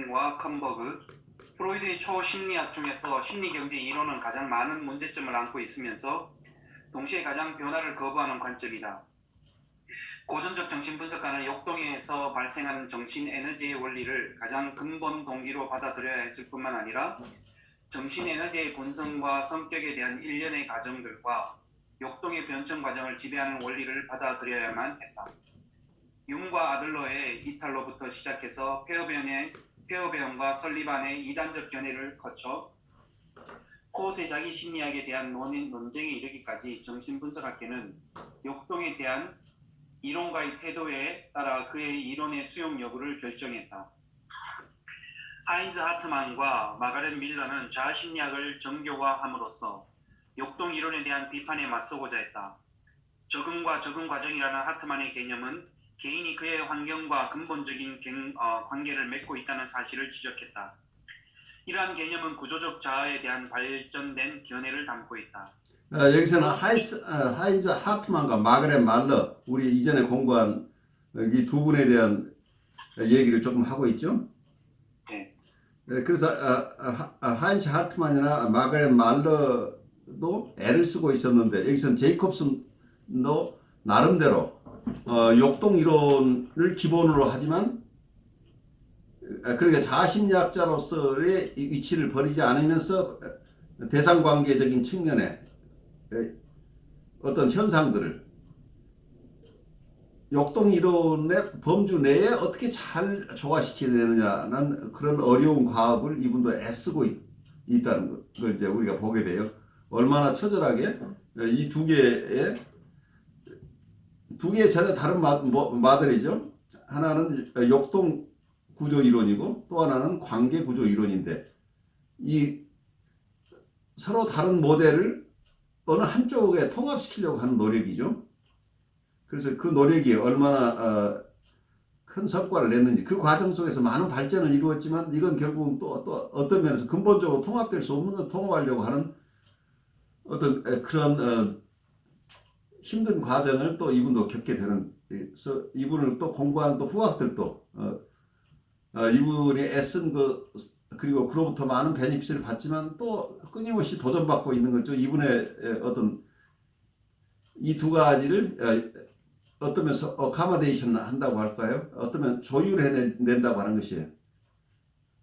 앤과 컴버그, 프로이드의 초심리학 중에서 심리경제 이론은 가장 많은 문제점을 안고 있으면서 동시에 가장 변화를 거부하는 관점이다. 고전적 정신분석가는 역동에서 발생하는 정신에너지의 원리를 가장 근본 동기로 받아들여야 했을 뿐만 아니라 정신에너지의 본성과 성격에 대한 일련의 과정들과 역동의 변천 과정을 지배하는 원리를 받아들여야만 했다. 융과 아들러의 이탈로부터 시작해서 페어베언과 설리반의 이단적 견해를 거쳐 코웃의 자기 심리학에 대한 논쟁에 이르기까지 정신분석학계는 역동에 대한 이론가의 태도에 따라 그의 이론의 수용 여부를 결정했다. 하인즈 하트만과 마가렛 밀러는 자아심리학을 정교화함으로써 역동 이론에 대한 비판에 맞서고자 했다. 적응과 적응 과정이라는 하트만의 개념은 개인이 그의 환경과 근본적인 관계를 맺고 있다는 사실을 지적했다. 이러한 개념은 구조적 자아에 대한 발전된 견해를 담고 있다. 여기서는 하인즈 하트만과 마그렛 말러, 우리 이전에 공부한 이 두 분에 대한 얘기를 조금 하고 있죠. 네. 그래서 하인즈 하트만이나 마그렛 말러도 애를 쓰고 있었는데, 여기서는 제이콥슨도 나름대로 역동 이론을 기본으로 하지만, 그러니까 자아심리학자로서의 위치를 버리지 않으면서 대상관계적인 측면에 어떤 현상들을 역동 이론의 범주 내에 어떻게 잘 조화시키느냐는 그런 어려운 과업을 이분도 애쓰고 있다는 걸 이제 우리가 보게 돼요. 얼마나 처절하게 이 두 개의 전혀 다른 마들이죠. 하나는 역동 구조 이론이고 또 하나는 관계 구조 이론인데, 이 서로 다른 모델을 어느 한쪽에 통합시키려고 하는 노력이죠. 그래서 그 노력이 얼마나 큰 성과를 냈는지, 그 과정 속에서 많은 발전을 이루었지만 이건 결국은 또 어떤 면에서 근본적으로 통합될 수 없는 걸 통합하려고 하는 어떤 그런 힘든 과정을 또 이분도 겪게 되는, 그래서 이분을 또 공부하는 또 후학들도 이분이 애쓴 그리고 그로부터 많은 베니핏을 받지만 또 끊임없이 도전받고 있는 거죠. 이분의 어떤 이 두 가지를 어떤 면서 어카마데이션 한다고 할까요? 어떤 면 조율해낸다고 하는 것이에요.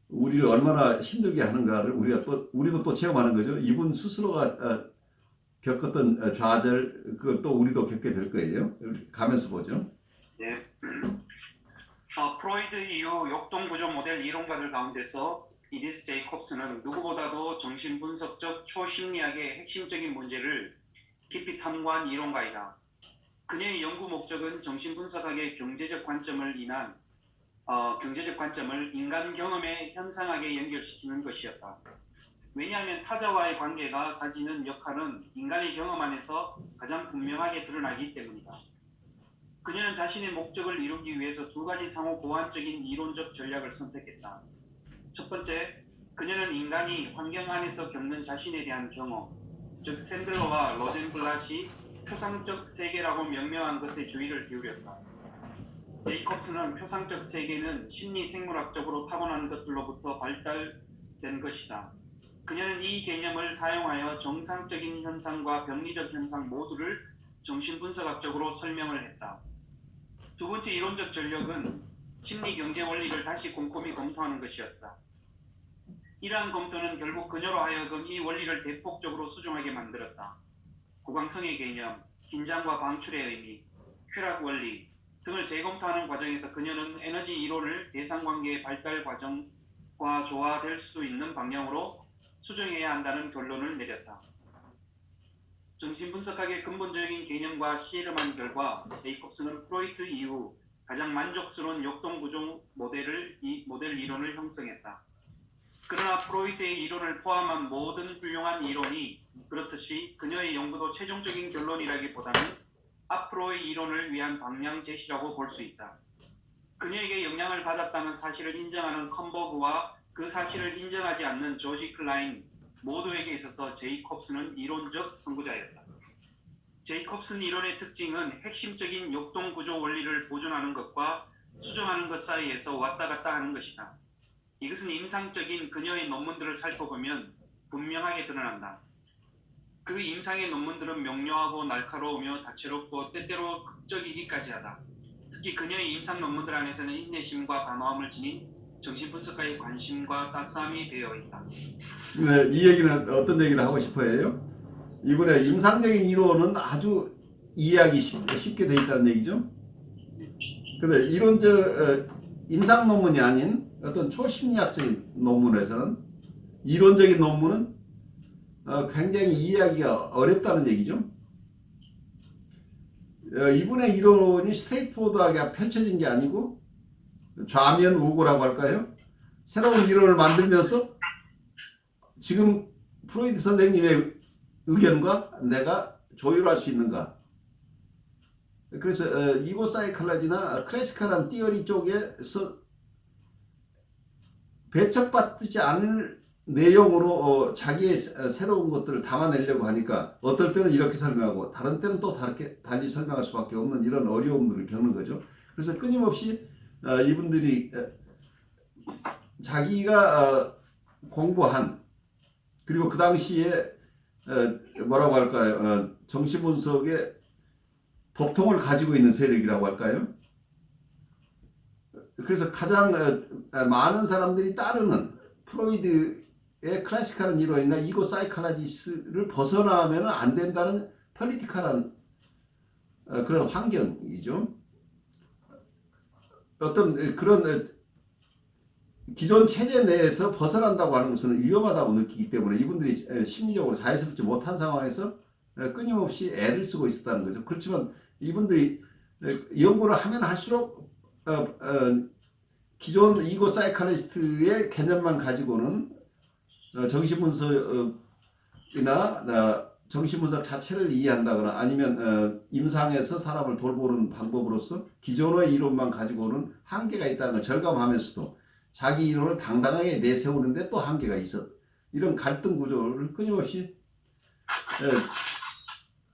우리를 얼마나 힘들게 하는가를 우리도 또 체험하는 거죠. 이분 스스로가 겪었던 좌절, 그걸 또 우리도 겪게 될 거예요. 가면서 보죠. 네. 프로이드 이후 역동구조 모델 이론가들 가운데서 이디스 제이콥스는 누구보다도 정신분석적 초심리학의 핵심적인 문제를 깊이 탐구한 이론가이다. 그녀의 연구 목적은 정신분석학의 경제적 관점을 인간 경험에 현상하게 연결시키는 것이었다. 왜냐하면 타자와의 관계가 가지는 역할은 인간의 경험 안에서 가장 분명하게 드러나기 때문이다. 그녀는 자신의 목적을 이루기 위해서 두 가지 상호 보완적인 이론적 전략을 선택했다. 첫 번째, 그녀는 인간이 환경 안에서 겪는 자신에 대한 경험, 즉 샌들러와 로젠블랏이 표상적 세계라고 명명한 것에 주의를 기울였다. 제이콥스는 표상적 세계는 심리생물학적으로 타고난 것들로부터 발달된 것이다. 그녀는 이 개념을 사용하여 정상적인 현상과 병리적 현상 모두를 정신분석학적으로 설명을 했다. 두 번째 이론적 전략은 심리경제 원리를 다시 꼼꼼히 검토하는 것이었다. 이러한 검토는 결국 그녀로 하여금 이 원리를 대폭적으로 수정하게 만들었다. 고강성의 개념, 긴장과 방출의 의미, 쾌락 원리 등을 재검토하는 과정에서 그녀는 에너지 이론을 대상관계의 발달 과정과 조화될 수 있는 방향으로 수정해야 한다는 결론을 내렸다. 정신분석학의 근본적인 개념과 씨름한 결과 제이콥스는 프로이트 이후 가장 만족스러운 역동구조 모델 이론을 형성했다. 그러나 프로이트의 이론을 포함한 모든 훌륭한 이론이 그렇듯이 그녀의 연구도 최종적인 결론이라기보다는 앞으로의 이론을 위한 방향 제시라고 볼 수 있다. 그녀에게 영향을 받았다는 사실을 인정하는 컴버그와 그 사실을 인정하지 않는 조지 클라인 모두에게 있어서 제이콥스는 이론적 선구자였다. 제이콥슨 이론의 특징은 핵심적인 역동구조 원리를 보존하는 것과 수정하는 것 사이에서 왔다 갔다 하는 것이다. 이것은 임상적인 그녀의 논문들을 살펴보면 분명하게 드러난다. 그 임상의 논문들은 명료하고 날카로우며 다채롭고 때때로 극적이기까지 하다. 특히 그녀의 임상 논문들 안에서는 인내심과 단호함을 지닌 정신분석가의 관심과 따스함이 배어 있다. 네, 이 얘기는 어떤 얘기를 하고 싶어요? 이번에 임상적인 이론은 아주 이해하기 쉽게 돼 있다는 얘기죠. 근데 임상 논문이 아닌 어떤 초심리학적인 논문에서는 이론적인 논문은 굉장히 이해하기가 어렵다는 얘기죠. 이분의 이론이 스트레이트포워드하게 펼쳐진 게 아니고 좌면우고라고 할까요? 새로운 이론을 만들면서 지금 프로이드 선생님의 의견과 내가 조율할 수 있는가. 그래서 이고 사이콜로지나 클래시컬한 티어리 쪽에서 배척받지 않을 내용으로 자기의 새로운 것들을 담아내려고 하니까 어떨 때는 이렇게 설명하고 다른 때는 또 달리 설명할 수밖에 없는 이런 어려움들을 겪는 거죠. 그래서 끊임없이 이분들이 자기가 공부한 그리고 그 당시에 뭐라고 할까요? 정신분석의 법통을 가지고 있는 세력이라고 할까요? 그래서 가장 많은 사람들이 따르는 프로이드의 클래시컬한 이론이나 이고 사이콜로지스를 벗어나면 안 된다는 폴리티컬한 그런 환경이죠. 어떤 그런 기존 체제 내에서 벗어난다고 하는 것은 위험하다고 느끼기 때문에 이분들이 심리적으로 자유스럽지 못한 상황에서 끊임없이 애를 쓰고 있었다는 거죠. 그렇지만 이분들이 연구를 하면 할수록 기존 이고 사이칼리스트의 개념만 가지고는 정신분석이나 정신분석 자체를 이해한다거나 아니면 임상에서 사람을 돌보는 방법으로서 기존의 이론만 가지고는 한계가 있다는 걸 절감하면서도 자기 이론을 당당하게 내세우는데 또 한계가 있어. 이런 갈등 구조를 끊임없이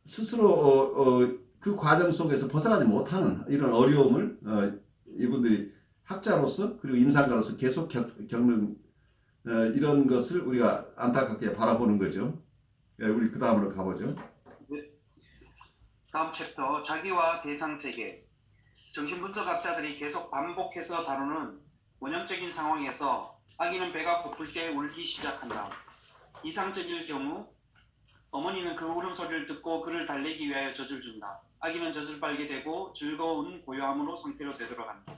스스로 그 과정 속에서 벗어나지 못하는 이런 어려움을 이분들이 학자로서 그리고 임상가로서 계속 겪는 이런 것을 우리가 안타깝게 바라보는 거죠. 우리 그 다음으로 가보죠. 다음 챕터 자기와 대상세계. 정신분석학자들이 계속 반복해서 다루는 원형적인 상황에서 아기는 배가 고플 때 울기 시작한다. 이상적일 경우 어머니는 그 울음소리를 듣고 그를 달래기 위하여 젖을 준다. 아기는 젖을 빨게 되고 즐거운 고요함으로 상태로 되돌아간다.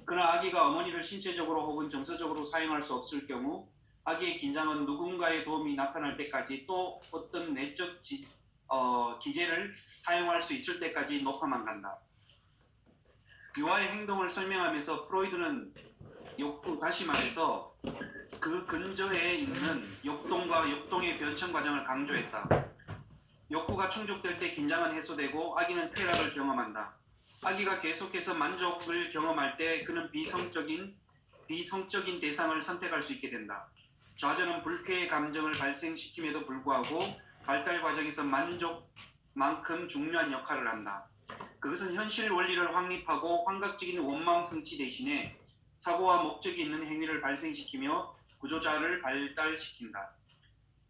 그러나 아기가 어머니를 신체적으로 혹은 정서적으로 사용할 수 없을 경우 아기의 긴장은 누군가의 도움이 나타날 때까지 또 어떤 내적 기제를 사용할 수 있을 때까지 높아만 간다. 유아의 행동을 설명하면서 프로이드는 욕구, 다시 말해서 그 근저에 있는 욕동과 욕동의 변천 과정을 강조했다. 욕구가 충족될 때 긴장은 해소되고 아기는 쾌락을 경험한다. 아기가 계속해서 만족을 경험할 때 그는 비성적인 대상을 선택할 수 있게 된다. 좌절은 불쾌의 감정을 발생시킴에도 불구하고 발달 과정에서 만족만큼 중요한 역할을 한다. 그것은 현실 원리를 확립하고 환각적인 원망 성취 대신에 사고와 목적이 있는 행위를 발생시키며 구조자를 발달시킨다.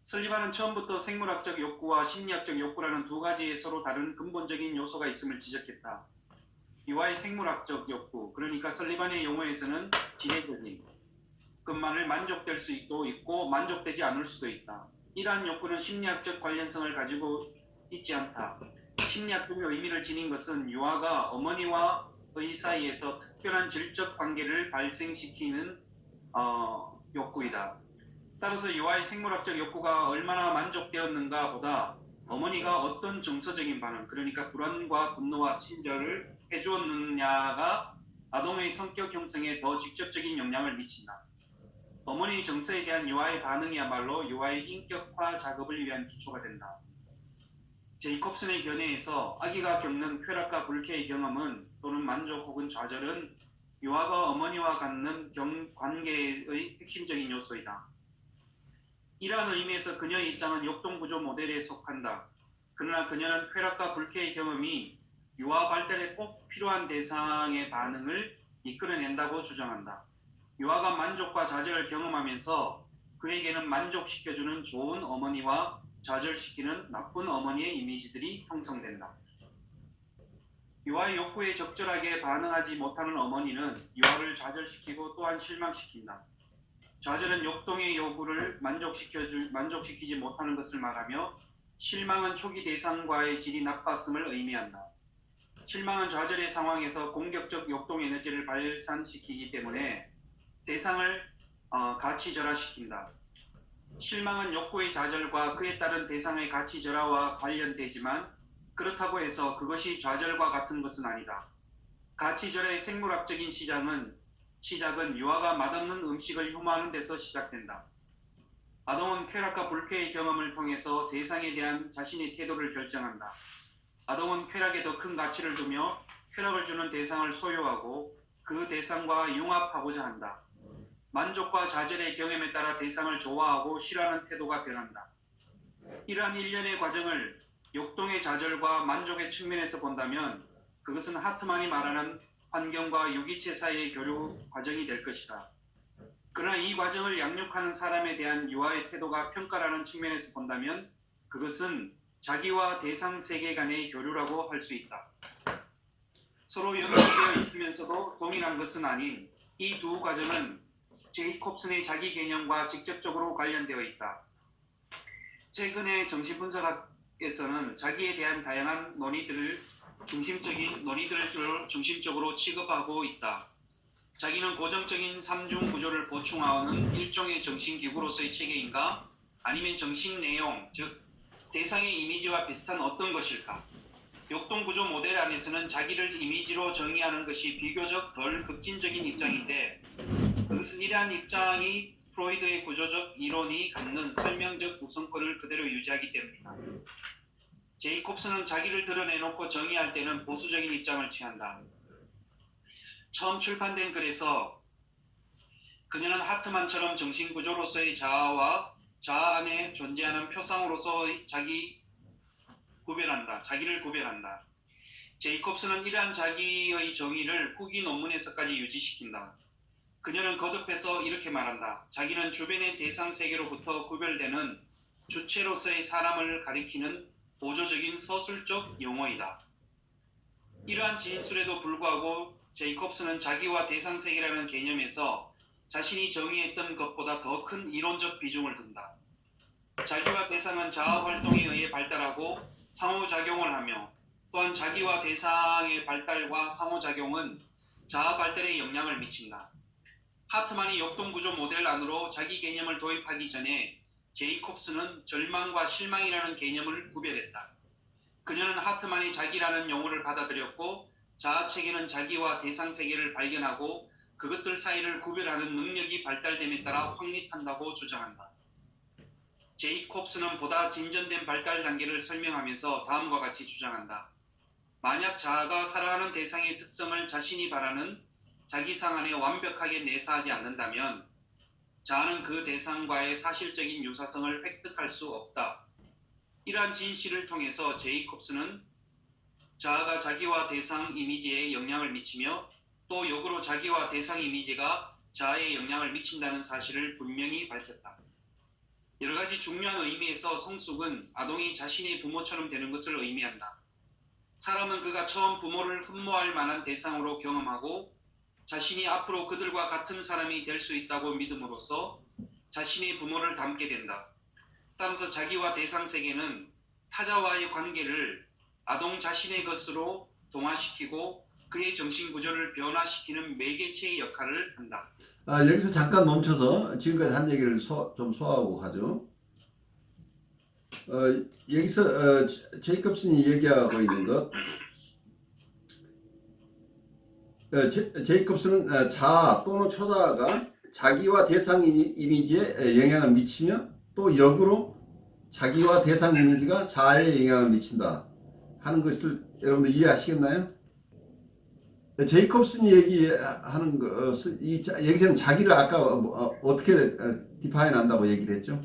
설리반은 처음부터 생물학적 욕구와 심리학적 욕구라는 두 가지의 서로 다른 근본적인 요소가 있음을 지적했다. 유아의 생물학적 욕구, 그러니까 설리반의 용어에서는 지배적인 것만을 만족될 수도 있고 만족되지 않을 수도 있다. 이러한 욕구는 심리학적 관련성을 가지고 있지 않다. 심리학적인 의미를 지닌 것은 유아가 어머니와의 사이에서 특별한 질적 관계를 발생시키는 욕구이다. 따라서 유아의 생물학적 욕구가 얼마나 만족되었는가 보다 어머니가 어떤 정서적인 반응, 그러니까 불안과 분노와 친절을 해주었느냐가 아동의 성격 형성에 더 직접적인 영향을 미친다. 어머니의 정서에 대한 유아의 반응이야말로 유아의 인격화 작업을 위한 기초가 된다. 제이콥슨의 견해에서 아기가 겪는 쾌락과 불쾌의 경험은 또는 만족 혹은 좌절은 유아가 어머니와 갖는 관계의 핵심적인 요소이다. 이러한 의미에서 그녀의 입장은 역동구조 모델에 속한다. 그러나 그녀는 쾌락과 불쾌의 경험이 유아 발달에 꼭 필요한 대상의 반응을 이끌어낸다고 주장한다. 유아가 만족과 좌절을 경험하면서 그에게는 만족시켜주는 좋은 어머니와 좌절시키는 나쁜 어머니의 이미지들이 형성된다. 유아의 욕구에 적절하게 반응하지 못하는 어머니는 유아를 좌절시키고 또한 실망시킨다. 좌절은 욕동의 요구를 만족시키지 못하는 것을 말하며, 실망은 초기 대상과의 질이 나빴음을 의미한다. 실망은 좌절의 상황에서 공격적 욕동 에너지를 발산시키기 때문에 대상을 가치절하시킨다. 실망은 욕구의 좌절과 그에 따른 대상의 가치절하와 관련되지만, 그렇다고 해서 그것이 좌절과 같은 것은 아니다. 가치절의 생물학적인 시작은 유아가 맛없는 음식을 혐오하는 데서 시작된다. 아동은 쾌락과 불쾌의 경험을 통해서 대상에 대한 자신의 태도를 결정한다. 아동은 쾌락에 더 큰 가치를 두며 쾌락을 주는 대상을 소유하고 그 대상과 융합하고자 한다. 만족과 좌절의 경험에 따라 대상을 좋아하고 싫어하는 태도가 변한다. 이러한 일련의 과정을 욕동의 좌절과 만족의 측면에서 본다면 그것은 하트만이 말하는 환경과 유기체 사이의 교류 과정이 될 것이다. 그러나 이 과정을 양육하는 사람에 대한 유아의 태도가 평가라는 측면에서 본다면 그것은 자기와 대상 세계 간의 교류라고 할 수 있다. 서로 연결되어 있으면서도 동일한 것은 아닌 이 두 과정은 제이콥슨의 자기 개념과 직접적으로 관련되어 있다. 최근의 정신분석학에서는 자기에 대한 다양한 논의들을 중심적으로 취급하고 있다. 자기는 고정적인 삼중 구조를 보충하는 일종의 정신기구로서의 체계인가, 아니면 정신 내용, 즉 대상의 이미지와 비슷한 어떤 것일까? 욕동구조 모델 안에서는 자기를 이미지로 정의하는 것이 비교적 덜 급진적인 입장인데, 그것은 이러한 입장이 프로이드의 구조적 이론이 갖는 설명적 우선권을 그대로 유지하기 때문이다. 제이콥슨은 자기를 드러내놓고 정의할 때는 보수적인 입장을 취한다. 처음 출판된 글에서 그녀는 하트만처럼 정신구조로서의 자아와 자아 안에 존재하는 표상으로서의 자기를 구별한다. 제이콥슨은 이러한 자기의 정의를 후기 논문에서까지 유지시킨다. 그녀는 거듭해서 이렇게 말한다. 자기는 주변의 대상 세계로부터 구별되는 주체로서의 사람을 가리키는 보조적인 서술적 용어이다. 이러한 진술에도 불구하고 제이콥슨은 자기와 대상 세계라는 개념에서 자신이 정의했던 것보다 더 큰 이론적 비중을 둔다. 자기와 대상은 자아 활동에 의해 발달하고 상호작용을 하며, 또한 자기와 대상의 발달과 상호작용은 자아 발달에 영향을 미친다. 하트만이 욕동구조 모델 안으로 자기 개념을 도입하기 전에 제이콥슨은 절망과 실망이라는 개념을 구별했다. 그녀는 하트만이 자기라는 용어를 받아들였고, 자아체계는 자기와 대상 세계를 발견하고 그것들 사이를 구별하는 능력이 발달됨에 따라 확립한다고 주장한다. 제이콥슨은 보다 진전된 발달 단계를 설명하면서 다음과 같이 주장한다. 만약 자아가 살아가는 대상의 특성을 자신이 바라는 자기상 안에 완벽하게 내사하지 않는다면 자아는 그 대상과의 사실적인 유사성을 획득할 수 없다. 이러한 진실을 통해서 제이콥슨은 자아가 자기와 대상 이미지에 영향을 미치며, 또 역으로 자기와 대상 이미지가 자아에 영향을 미친다는 사실을 분명히 밝혔다. 여러 가지 중요한 의미에서 성숙은 아동이 자신의 부모처럼 되는 것을 의미한다. 사람은 그가 처음 부모를 흠모할 만한 대상으로 경험하고 자신이 앞으로 그들과 같은 사람이 될 수 있다고 믿음으로써 자신의 부모를 닮게 된다. 따라서 자기와 대상 세계는 타자와의 관계를 아동 자신의 것으로 동화시키고 그의 정신구조를 변화시키는 매개체의 역할을 한다. 여기서 잠깐 멈춰서 지금까지 한 얘기를 좀 소화하고 가죠. 여기서 제이콥슨이 얘기하고 있는 것, 제이콥슨은 자아 또는 초자아가 자기와 대상 이미지에 영향을 미치며, 또 역으로 자기와 대상 이미지가 자아에 영향을 미친다 하는 것을 여러분들 이해하시겠나요? 제이콥슨이 얘기하는 것은 여기서는 자기를 아까 어떻게 디파인 한다고 얘기를 했죠?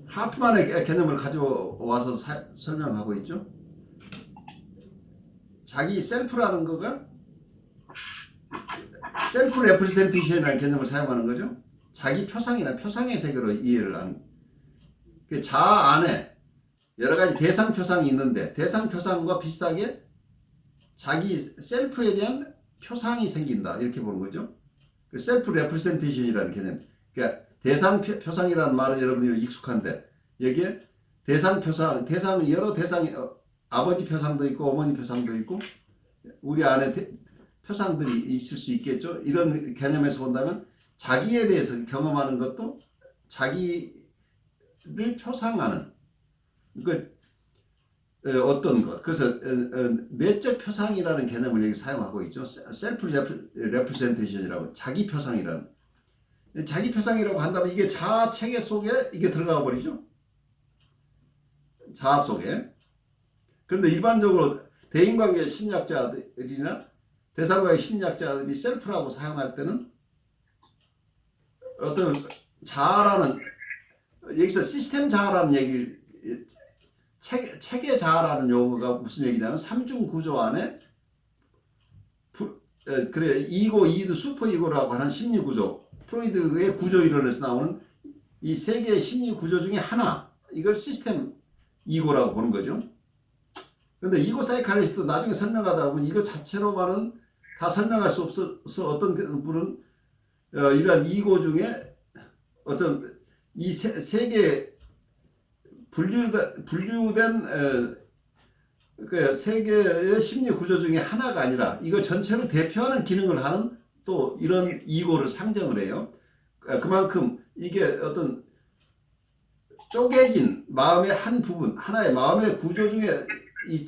하프만의 개념을 가져와서 설명하고 있죠. 자기 셀프라는 거가 셀프 레프레젠테이션이라는 개념을 사용하는 거죠. 자기 표상이나 표상의 세계로 이해를 하는. 자아 안에 여러 가지 대상 표상이 있는데 대상 표상과 비슷하게 자기 셀프에 대한 표상이 생긴다 이렇게 보는 거죠. 셀프 레프레젠테이션이라는 개념. 그러니까 대상 표상이라는 말은 여러분들이 익숙한데 여기에 대상 표상, 여러 대상이 아버지 표상도 있고 어머니 표상도 있고 우리 안에 표상들이 있을 수 있겠죠. 이런 개념에서 본다면 자기에 대해서 경험하는 것도 자기를 표상하는 어떤 것. 그래서 내적 표상이라는 개념을 여기 사용하고 있죠. 셀프 레프레젠테이션이라고 자기 표상이라는. 자기 표상이라고 한다면 이게 자아 체계 속에 이게 들어가 버리죠. 자아 속에. 그런데 일반적으로 대인관계 심리학자들이나 대상과의 심리학자들이 셀프라고 사용할 때는 어떤 자아라는 여기서 시스템 자아라는 얘기 체계 자아라는 용어가 무슨 얘기냐면 삼중 구조 안에 그래 이고 이드 슈퍼 이고라고 하는 심리 구조 프로이드의 구조 이론에서 나오는 이 세 개의 심리 구조 중에 하나 이걸 시스템 이고라고 보는 거죠. 그런데 이고 사이칼리스트 나중에 설명하다 보면 이거 자체로만은 다 설명할 수 없어서 어떤 분은 이러한 이고 중에 어떤 이 세 개의 분류된 그 세 개의 심리 구조 중에 하나가 아니라 이걸 전체를 대표하는 기능을 하는 또 이런 이고를 상정을 해요. 그만큼 이게 어떤 쪼개진 마음의 한 부분, 하나의 마음의 구조 중에 이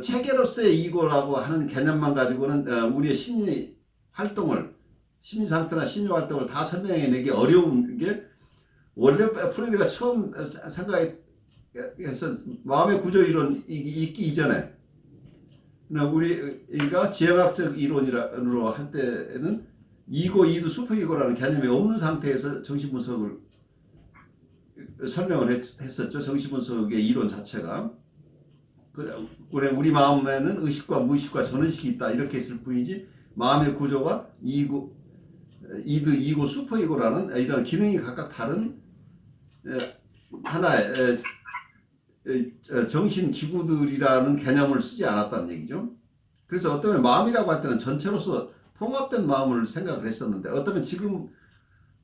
체계로서의 이고라고 하는 개념만 가지고는 우리의 심리 활동을, 심리 상태나 심리 활동을 다 설명해내기 어려운 게 원래 프로이드가 처음 생각해서 마음의 구조 이론이 있기 이전에 우리가 지행학적 이론으로 할 때는 이고, 이도, 슈퍼 이고라는 개념이 없는 상태에서 정신분석을 설명을 했었죠. 정신분석의 이론 자체가. 그래, 우리 마음에는 의식과 무의식과 전의식이 있다. 이렇게 했을 뿐이지, 마음의 구조가 이고, 이드, 이고, 슈퍼 이고라는 이런 기능이 각각 다른 하나의 정신 기구들이라는 개념을 쓰지 않았다는 얘기죠. 그래서 어쩌면 마음이라고 할 때는 전체로서 통합된 마음을 생각을 했었는데, 어쩌면 지금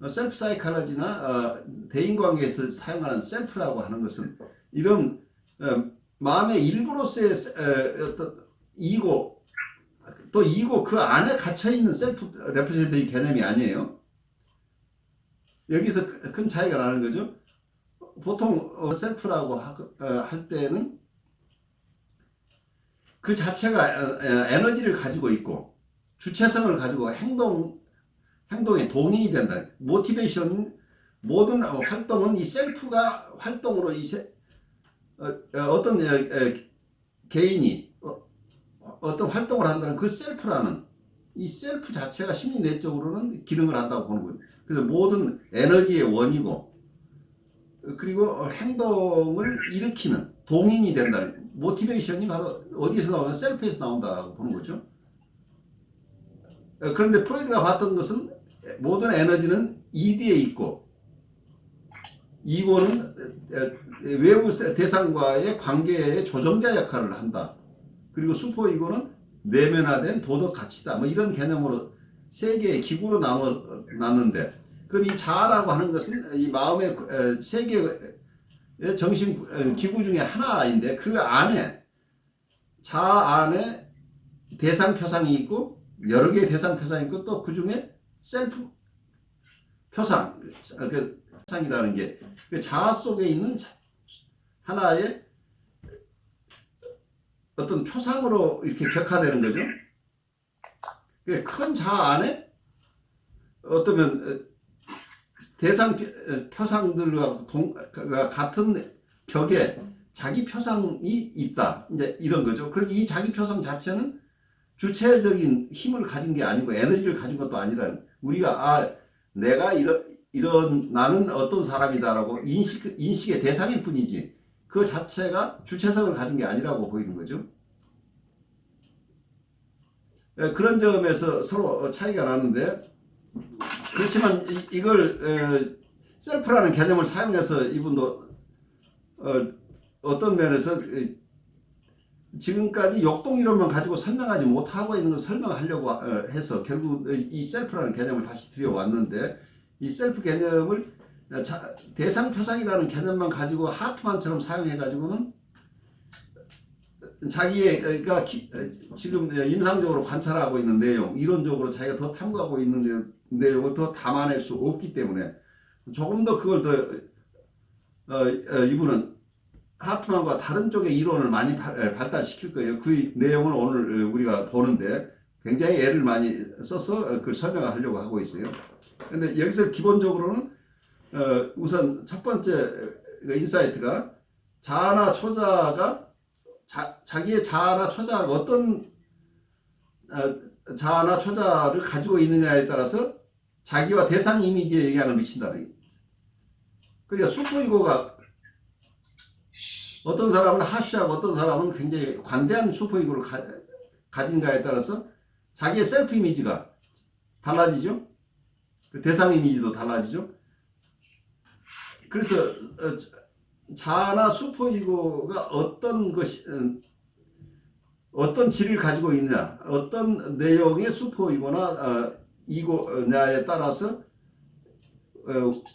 셀프 사이칼러지나 대인관계에서 사용하는 셀프라고 하는 것은 이런 마음의 일부로서의 어떤 이고, 또 이고 그 안에 갇혀있는 셀프 레프레젠테이션 개념이 아니에요. 여기서 큰 차이가 나는 거죠. 보통 셀프라고 할 때는 그 자체가 에너지를 가지고 있고 주체성을 가지고 행동에 동의이 된다. 모티베이션, 모든 활동은 이 셀프가 활동으로 어떤 개인이 어떤 활동을 한다는 그 셀프라는 이 셀프 자체가 심리 내적으로는 기능을 한다고 보는 거예요. 그래서 모든 에너지의 원이고 그리고 행동을 일으키는 동인이 된다는 모티베이션이 바로 어디에서 나오면 셀프에서 나온다고 보는 거죠. 그런데 프로이드가 봤던 것은 모든 에너지는 이드에 있고 이고는 외부 대상과의 관계의 조정자 역할을 한다. 그리고 슈퍼 이고는 내면화된 도덕 가치다. 뭐 이런 개념으로 세 개의 기구로 나눴는데, 그럼 이 자아라고 하는 것은 이 마음의 세 개의 정신 기구 중에 하나인데, 그 안에 자아 안에 대상 표상이 있고 여러 개의 대상 표상이 있고 또 그 중에 셀프 표상, 그 표상이라는 게 그 자아 속에 있는 하나의 어떤 표상으로 이렇게 격화되는 거죠. 큰 자아 안에 어떠면 대상 표상들과 같은 격에 자기 표상이 있다. 이제 이런 거죠. 그런데 이 자기 표상 자체는 주체적인 힘을 가진 게 아니고 에너지를 가진 것도 아니라 우리가 내가 이런 나는 어떤 사람이다라고 인식의 대상일 뿐이지 그 자체가 주체성을 가진 게 아니라고 보이는 거죠. 그런 점에서 서로 차이가 나는데, 그렇지만 이걸 셀프라는 개념을 사용해서 이분도 어떤 면에서 지금까지 역동이론만 가지고 설명하지 못하고 있는 걸 설명하려고 해서 결국 이 셀프라는 개념을 다시 들여왔는데, 이 셀프 개념을 대상표상이라는 개념만 가지고 하트만처럼 사용해가지고는 자기가 지금 임상적으로 관찰하고 있는 내용, 이론적으로 자기가 더 탐구하고 있는 내용을 더 담아낼 수 없기 때문에 조금 더 그걸 더 이분은 하트만과 다른 쪽의 이론을 많이 발달시킬 거예요. 그 내용을 오늘 우리가 보는데 굉장히 애를 많이 써서 그걸 설명하려고 하고 있어요. 근데 여기서 기본적으로는 우선 첫 번째 인사이트가 자아나 초자가 자기의 자아나 초자가 어떤 자아나 초자를 가지고 있느냐에 따라서 자기와 대상 이미지에 영향을 미친다는 거예요. 그러니까 슈퍼이고가 어떤 사람은 하쉬하고 어떤 사람은 굉장히 관대한 슈퍼이고를 가진가에 따라서 자기의 셀프 이미지가 달라지죠. 그 대상 이미지도 달라지죠. 그래서 자아나 슈퍼이고가 어떤 질을 가지고 있냐, 어떤 내용의 슈퍼이고나 이고냐에 따라서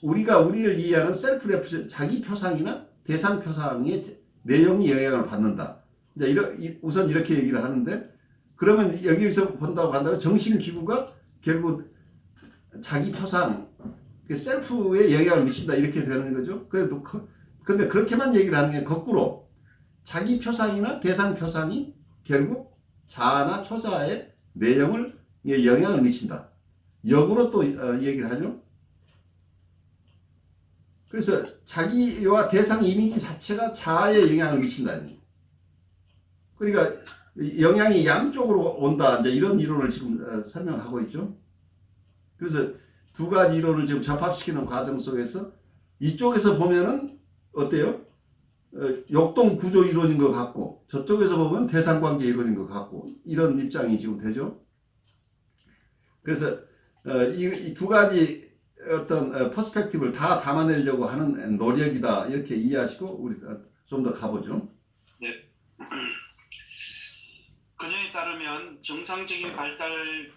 우리가 우리를 이해하는 셀프 레프레 자기 표상이나 대상 표상의 내용이 영향을 받는다. 이제 우선 이렇게 얘기를 하는데, 그러면 여기서 본다고 한다면 정신기구가 결국 자기 표상, 셀프에 영향을 미친다 이렇게 되는 거죠. 그런데 그렇게만 얘기를 하는 게 거꾸로 자기 표상이나 대상 표상이 결국 자아나 초자의 내용을 영향을 미친다. 역으로 또 얘기를 하죠. 그래서 자기와 대상 이미지 자체가 자아에 영향을 미친다. 그러니까 영향이 양쪽으로 온다. 이제 이런 이론을 지금 설명하고 있죠. 그래서 두 가지 이론을 지금 접합시키는 과정 속에서 이쪽에서 보면은 어때요? 역동 구조 이론인 것 같고, 저쪽에서 보면 대상 관계 이론인 것 같고, 이런 입장이 지금 되죠. 그래서 이 두 가지 어떤 퍼스펙티브를 다 담아내려고 하는 노력이다 이렇게 이해하시고 우리 좀 더 가보죠. 네. 그녀에 따르면 정상적인 발달과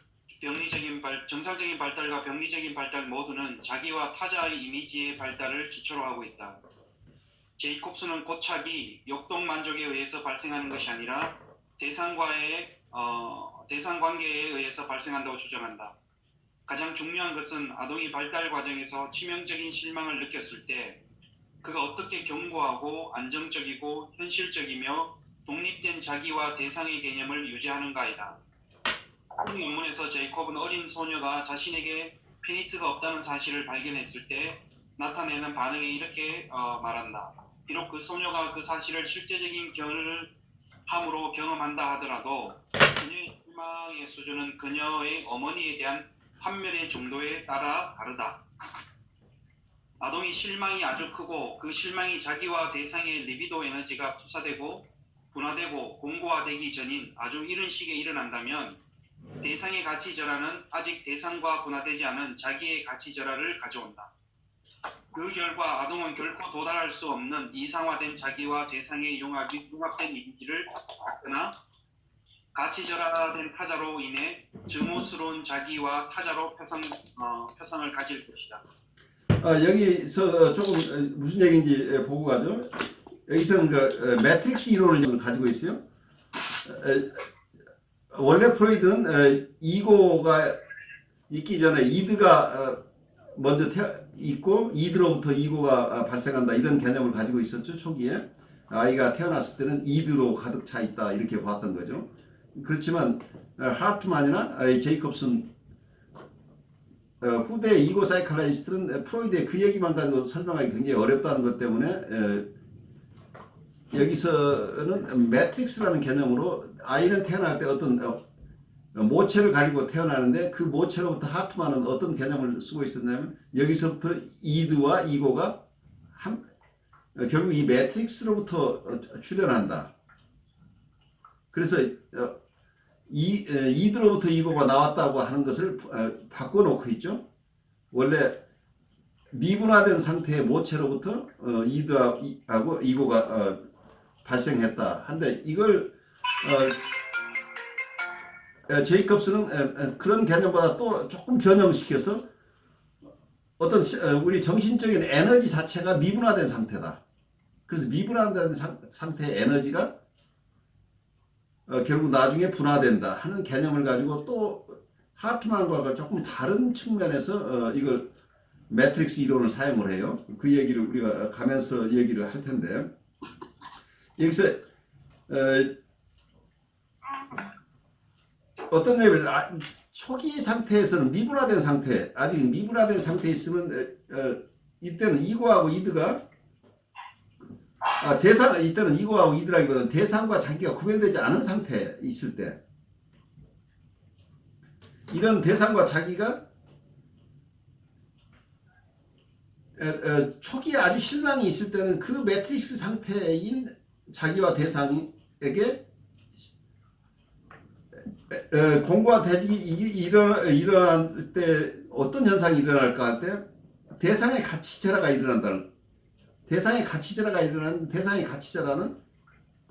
병리적인 발달 모두는 자기와 타자의 이미지의 발달을 기초로 하고 있다. 제이콥스는 고착이 역동 만족에 의해서 발생하는 것이 아니라 대상 관계에 의해서 발생한다고 주장한다. 가장 중요한 것은 아동이 발달 과정에서 치명적인 실망을 느꼈을 때 그가 어떻게 견고하고 안정적이고 현실적이며 독립된 자기와 대상의 개념을 유지하는가이다. 이 논문에서 제이콥은 어린 소녀가 자신에게 페니스가 없다는 사실을 발견했을 때 나타내는 반응에 이렇게 말한다. 비록 그 소녀가 그 사실을 실제적인 경험으로 경험한다 하더라도 그녀의 실망의 수준은 그녀의 어머니에 대한 판멸의 정도에 따라 다르다. 아동이 실망이 아주 크고 그 실망이 자기와 대상의 리비도 에너지가 투사되고 분화되고 공고화되기 전인 아주 이른 시기에 일어난다면 대상의 가치 절하는 아직 대상과 분화되지 않은 자기의 가치 절하를 가져온다. 그 결과 아동은 결코 도달할 수 없는 이상화된 자기와 대상의 융합된 이미지를 갖거나 가치 절하된 타자로 인해 증오스러운 자기와 타자로 표상을 가질 것이다. 여기서 조금 무슨 얘기인지 보고 가죠. 여기서는 그 매트릭스 이론을 가지고 있어요. 원래 프로이드는 이고가 있기 전에 이드가 먼저 있고 이드로부터 이고가 발생한다 이런 개념을 가지고 있었죠. 초기에 아이가 태어났을 때는 이드로 가득 차 있다 이렇게 봤던 거죠. 그렇지만 하트만이나 제이콥슨 후대 이고 사이칼라지스트는 프로이드의 그 얘기만 가지고 설명하기 굉장히 어렵다는 것 때문에 여기서는 매트릭스라는 개념으로 아이는 태어날 때 어떤 모체를 가지고 태어나는데 그 모체로부터 하트만은 어떤 개념을 쓰고 있었냐면 여기서부터 이드와 이고가 결국 이 매트릭스로부터 출현한다. 그래서 이드로부터 이고가 나왔다고 하는 것을 바꿔놓고 있죠. 원래 미분화된 상태의 모체로부터 이드하고 이고가 발생했다. 한데 이걸 제이콥스는 그런 개념보다 또 조금 변형시켜서 어떤 우리 정신적인 에너지 자체가 미분화된 상태다. 그래서 미분화된 상태의 에너지가 결국 나중에 분화된다 하는 개념을 가지고 또 하트만과 조금 다른 측면에서 이걸 매트릭스 이론을 사용을 해요. 그 얘기를 우리가 가면서 얘기를 할 텐데 여기서 어떤 얘기를 초기 상태에서는 미분화된 상태, 아직 미분화된 상태에 있으면 이때는 이고하고 이드가 이때는 이고하고 이드라기보다는 대상과 자기가 구별되지 않은 상태에 있을 때 이런 대상과 자기가 초기에 아주 실망이 있을 때는 그 매트릭스 상태인 자기와 대상에게 공고와 대직이 일어날 때 어떤 현상이 일어날까 할 때 대상의 가치체라가 일어난다는 대상의 가치체라는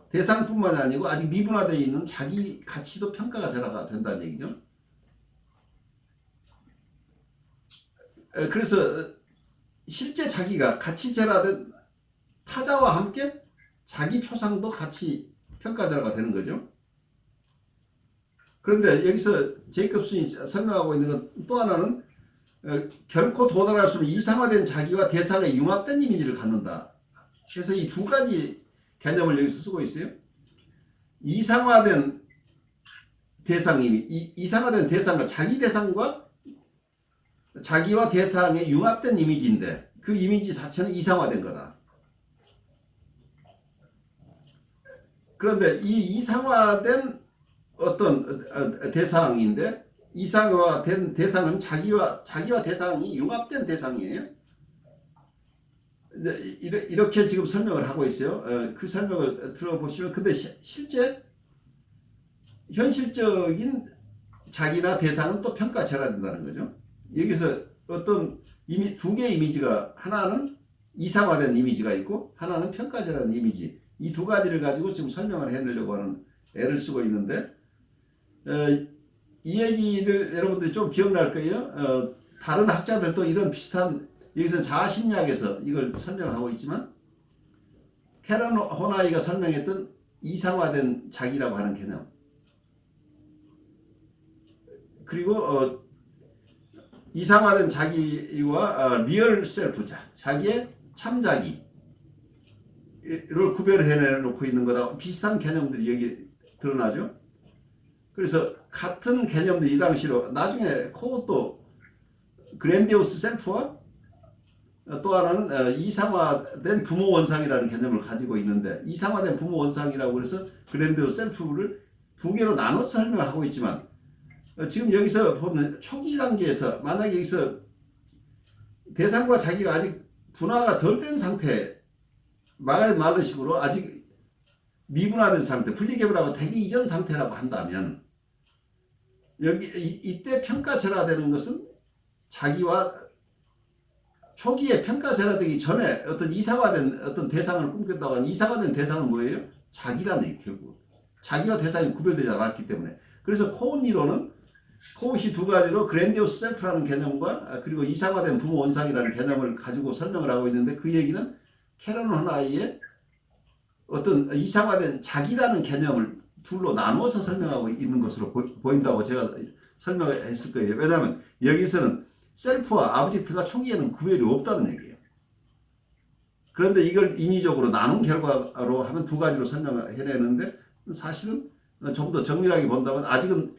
대상뿐만이 아니고 아직 미분화되어 있는 자기 가치도 평가가 절하가 된다는 얘기죠. 그래서 실제 자기가 가치체라된 타자와 함께 자기 표상도 같이 평가절하가 되는 거죠. 그런데 여기서 제이콥슨이 설명하고 있는 건 또 하나는 결코 도달할 수 없는 이상화된 자기와 대상의 융합된 이미지를 갖는다. 그래서 이 두 가지 개념을 여기서 쓰고 있어요. 이상화된 대상 이상화된 대상과 자기 대상과 자기와 대상의 융합된 이미지인데 그 이미지 자체는 이상화된 거다. 그런데 이 이상화된 어떤 대상인데 이상화된 대상은 자기와 대상이 융합된 대상이에요. 이렇게 지금 설명을 하고 있어요. 그 설명을 들어보시면 근데 실제 현실적인 자기나 대상은 또 평가절하된다는 거죠. 여기서 어떤 두 개의 이미지가 하나는 이상화된 이미지가 있고 하나는 평가절하된 이미지 이 두 가지를 가지고 지금 설명을 해내려고 하는 애를 쓰고 있는데 이 얘기를 여러분들이 좀 기억날 거예요. 다른 학자들도 이런 비슷한 여기서 자아심리학에서 이걸 설명하고 있지만 캐런 호나이가 설명했던 이상화된 자기라고 하는 개념 그리고 이상화된 자기와 리얼 셀프 자기의 참자기를 구별해 놓고 있는 거다 비슷한 개념들이 여기 드러나죠. 그래서 같은 개념들이 이 당시로 나중에 코우도 그랜디오스 셀프와 또 하나는 이상화된 부모 원상이라는 개념을 가지고 있는데 이상화된 부모 원상이라고 해서 그랜디오스 셀프를 두 개로 나눠서 설명하고 있지만 지금 여기서 보면 초기 단계에서 만약에 여기서 대상과 자기가 아직 분화가 덜 된 상태 마가렛 말르식으로 아직 미분화된 상태 분리개별하고 되기 이전 상태라고 한다면 이때 평가절하되는 것은 자기와 초기에 평가절하되기 전에 어떤 이상화된 어떤 대상을 꿈꾼다고 하는 이상화된 대상은 뭐예요? 자기라는 얘기 결국 자기와 대상이 구별되지 않았기 때문에 그래서 코운 이론은 코웃이 두 가지로 그랜디오스 셀프라는 개념과 그리고 이상화된 부모 원상이라는 개념을 가지고 설명을 하고 있는데 그 얘기는 캐런 호나이의 어떤 이상화된 자기라는 개념을 둘로 나누어서 설명하고 있는 것으로 보인다고 제가 설명했을 거예요. 왜냐하면 여기서는 셀프와 아브젝트가 초기에는 구별이 없다는 얘기예요. 그런데 이걸 인위적으로 나눈 결과로 하면 두 가지로 설명을 해내는데 사실은 좀 더 정밀하게 본다면 아직은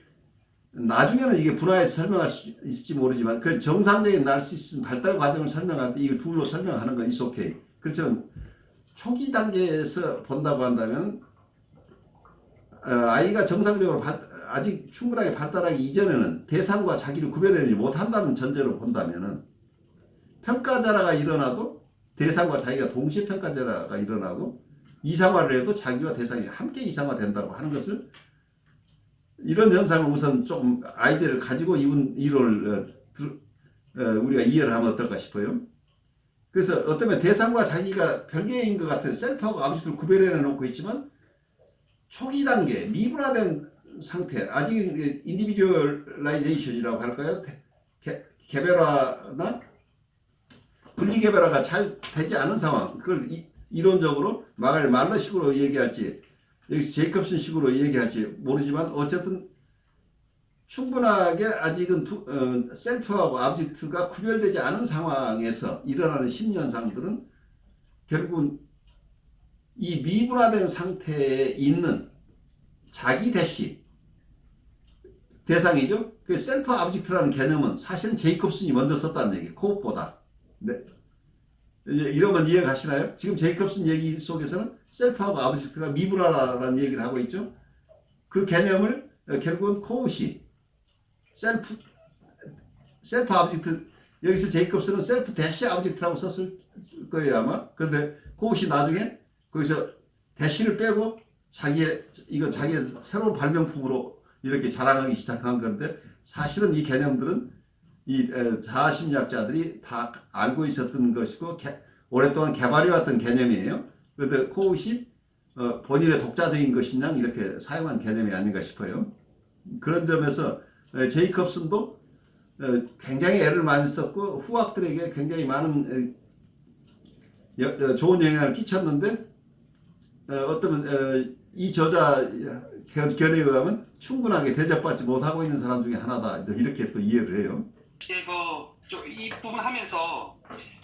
나중에는 이게 분화해서 설명할 수 있을지 모르지만 그 정상적인 나르시시즘 발달 과정을 설명할 때 이 둘로 설명하는 건 is okay. 그렇지만 초기 단계에서 본다고 한다면 아이가 정상적으로 아직 충분하게 발달하기 이전에는 대상과 자기를 구별하지 못한다는 전제로 본다면은 평가절하가 일어나도 대상과 자기가 동시에 평가절하가 일어나고 이상화를 해도 자기와 대상이 함께 이상화된다고 하는 것을 이런 현상을 우선 조금 아이디어를 가지고 이론을 우리가 이해를 하면 어떨까 싶어요. 그래서 어쩌면 대상과 자기가 별개인 것 같은 셀프하고 아브솔루트를 구별해 놓고 있지만 초기 단계 미분화된 상태, 아직 인디비듀얼라이제이션이라고 할까요? 개별화나 분리개별화가 잘 되지 않은 상황, 그걸 이론적으로 말러식으로 얘기할지 여기서 제이콥슨 식으로 얘기할지 모르지만 어쨌든 충분하게 아직은 셀프하고 아브젝트가 구별되지 않은 상황에서 일어나는 심리 현상들은 결국은 이 미분화된 상태에 있는 자기 대시 대상이죠. 그 셀프 아브젝트라는 개념은 사실은 제이콥슨이 먼저 썼다는 얘기, 코흡보다. 네. 이러면 이해가시나요? 지금 제이콥슨 얘기 속에서는 셀프하고 아브젝트가 미분화라는 얘기를 하고 있죠. 그 개념을 결국은 코웃이 셀프 아브젝트, 여기서 제이콥슨은 셀프 대시 아브젝트라고 썼을 거예요 아마. 그런데 코웃이 나중에 거기서 대시를 빼고 자기의 새로운 발명품으로 이렇게 자랑하기 시작한 건데, 사실은 이 개념들은 이 자아심리학자들이 다 알고 있었던 것이고 오랫동안 개발해왔던 개념이에요. 그런데 코웃이 본인의 독자적인 것이냐 이렇게 사용한 개념이 아닌가 싶어요. 그런 점에서 제이콥슨도 굉장히 애를 많이 썼고 후학들에게 굉장히 많은 좋은 영향을 끼쳤는데 어쩌면 이 저자 견해에 의하면 충분하게 대접받지 못하고 있는 사람 중에 하나다, 이렇게 또 이해를 해요. 이 부분 하면서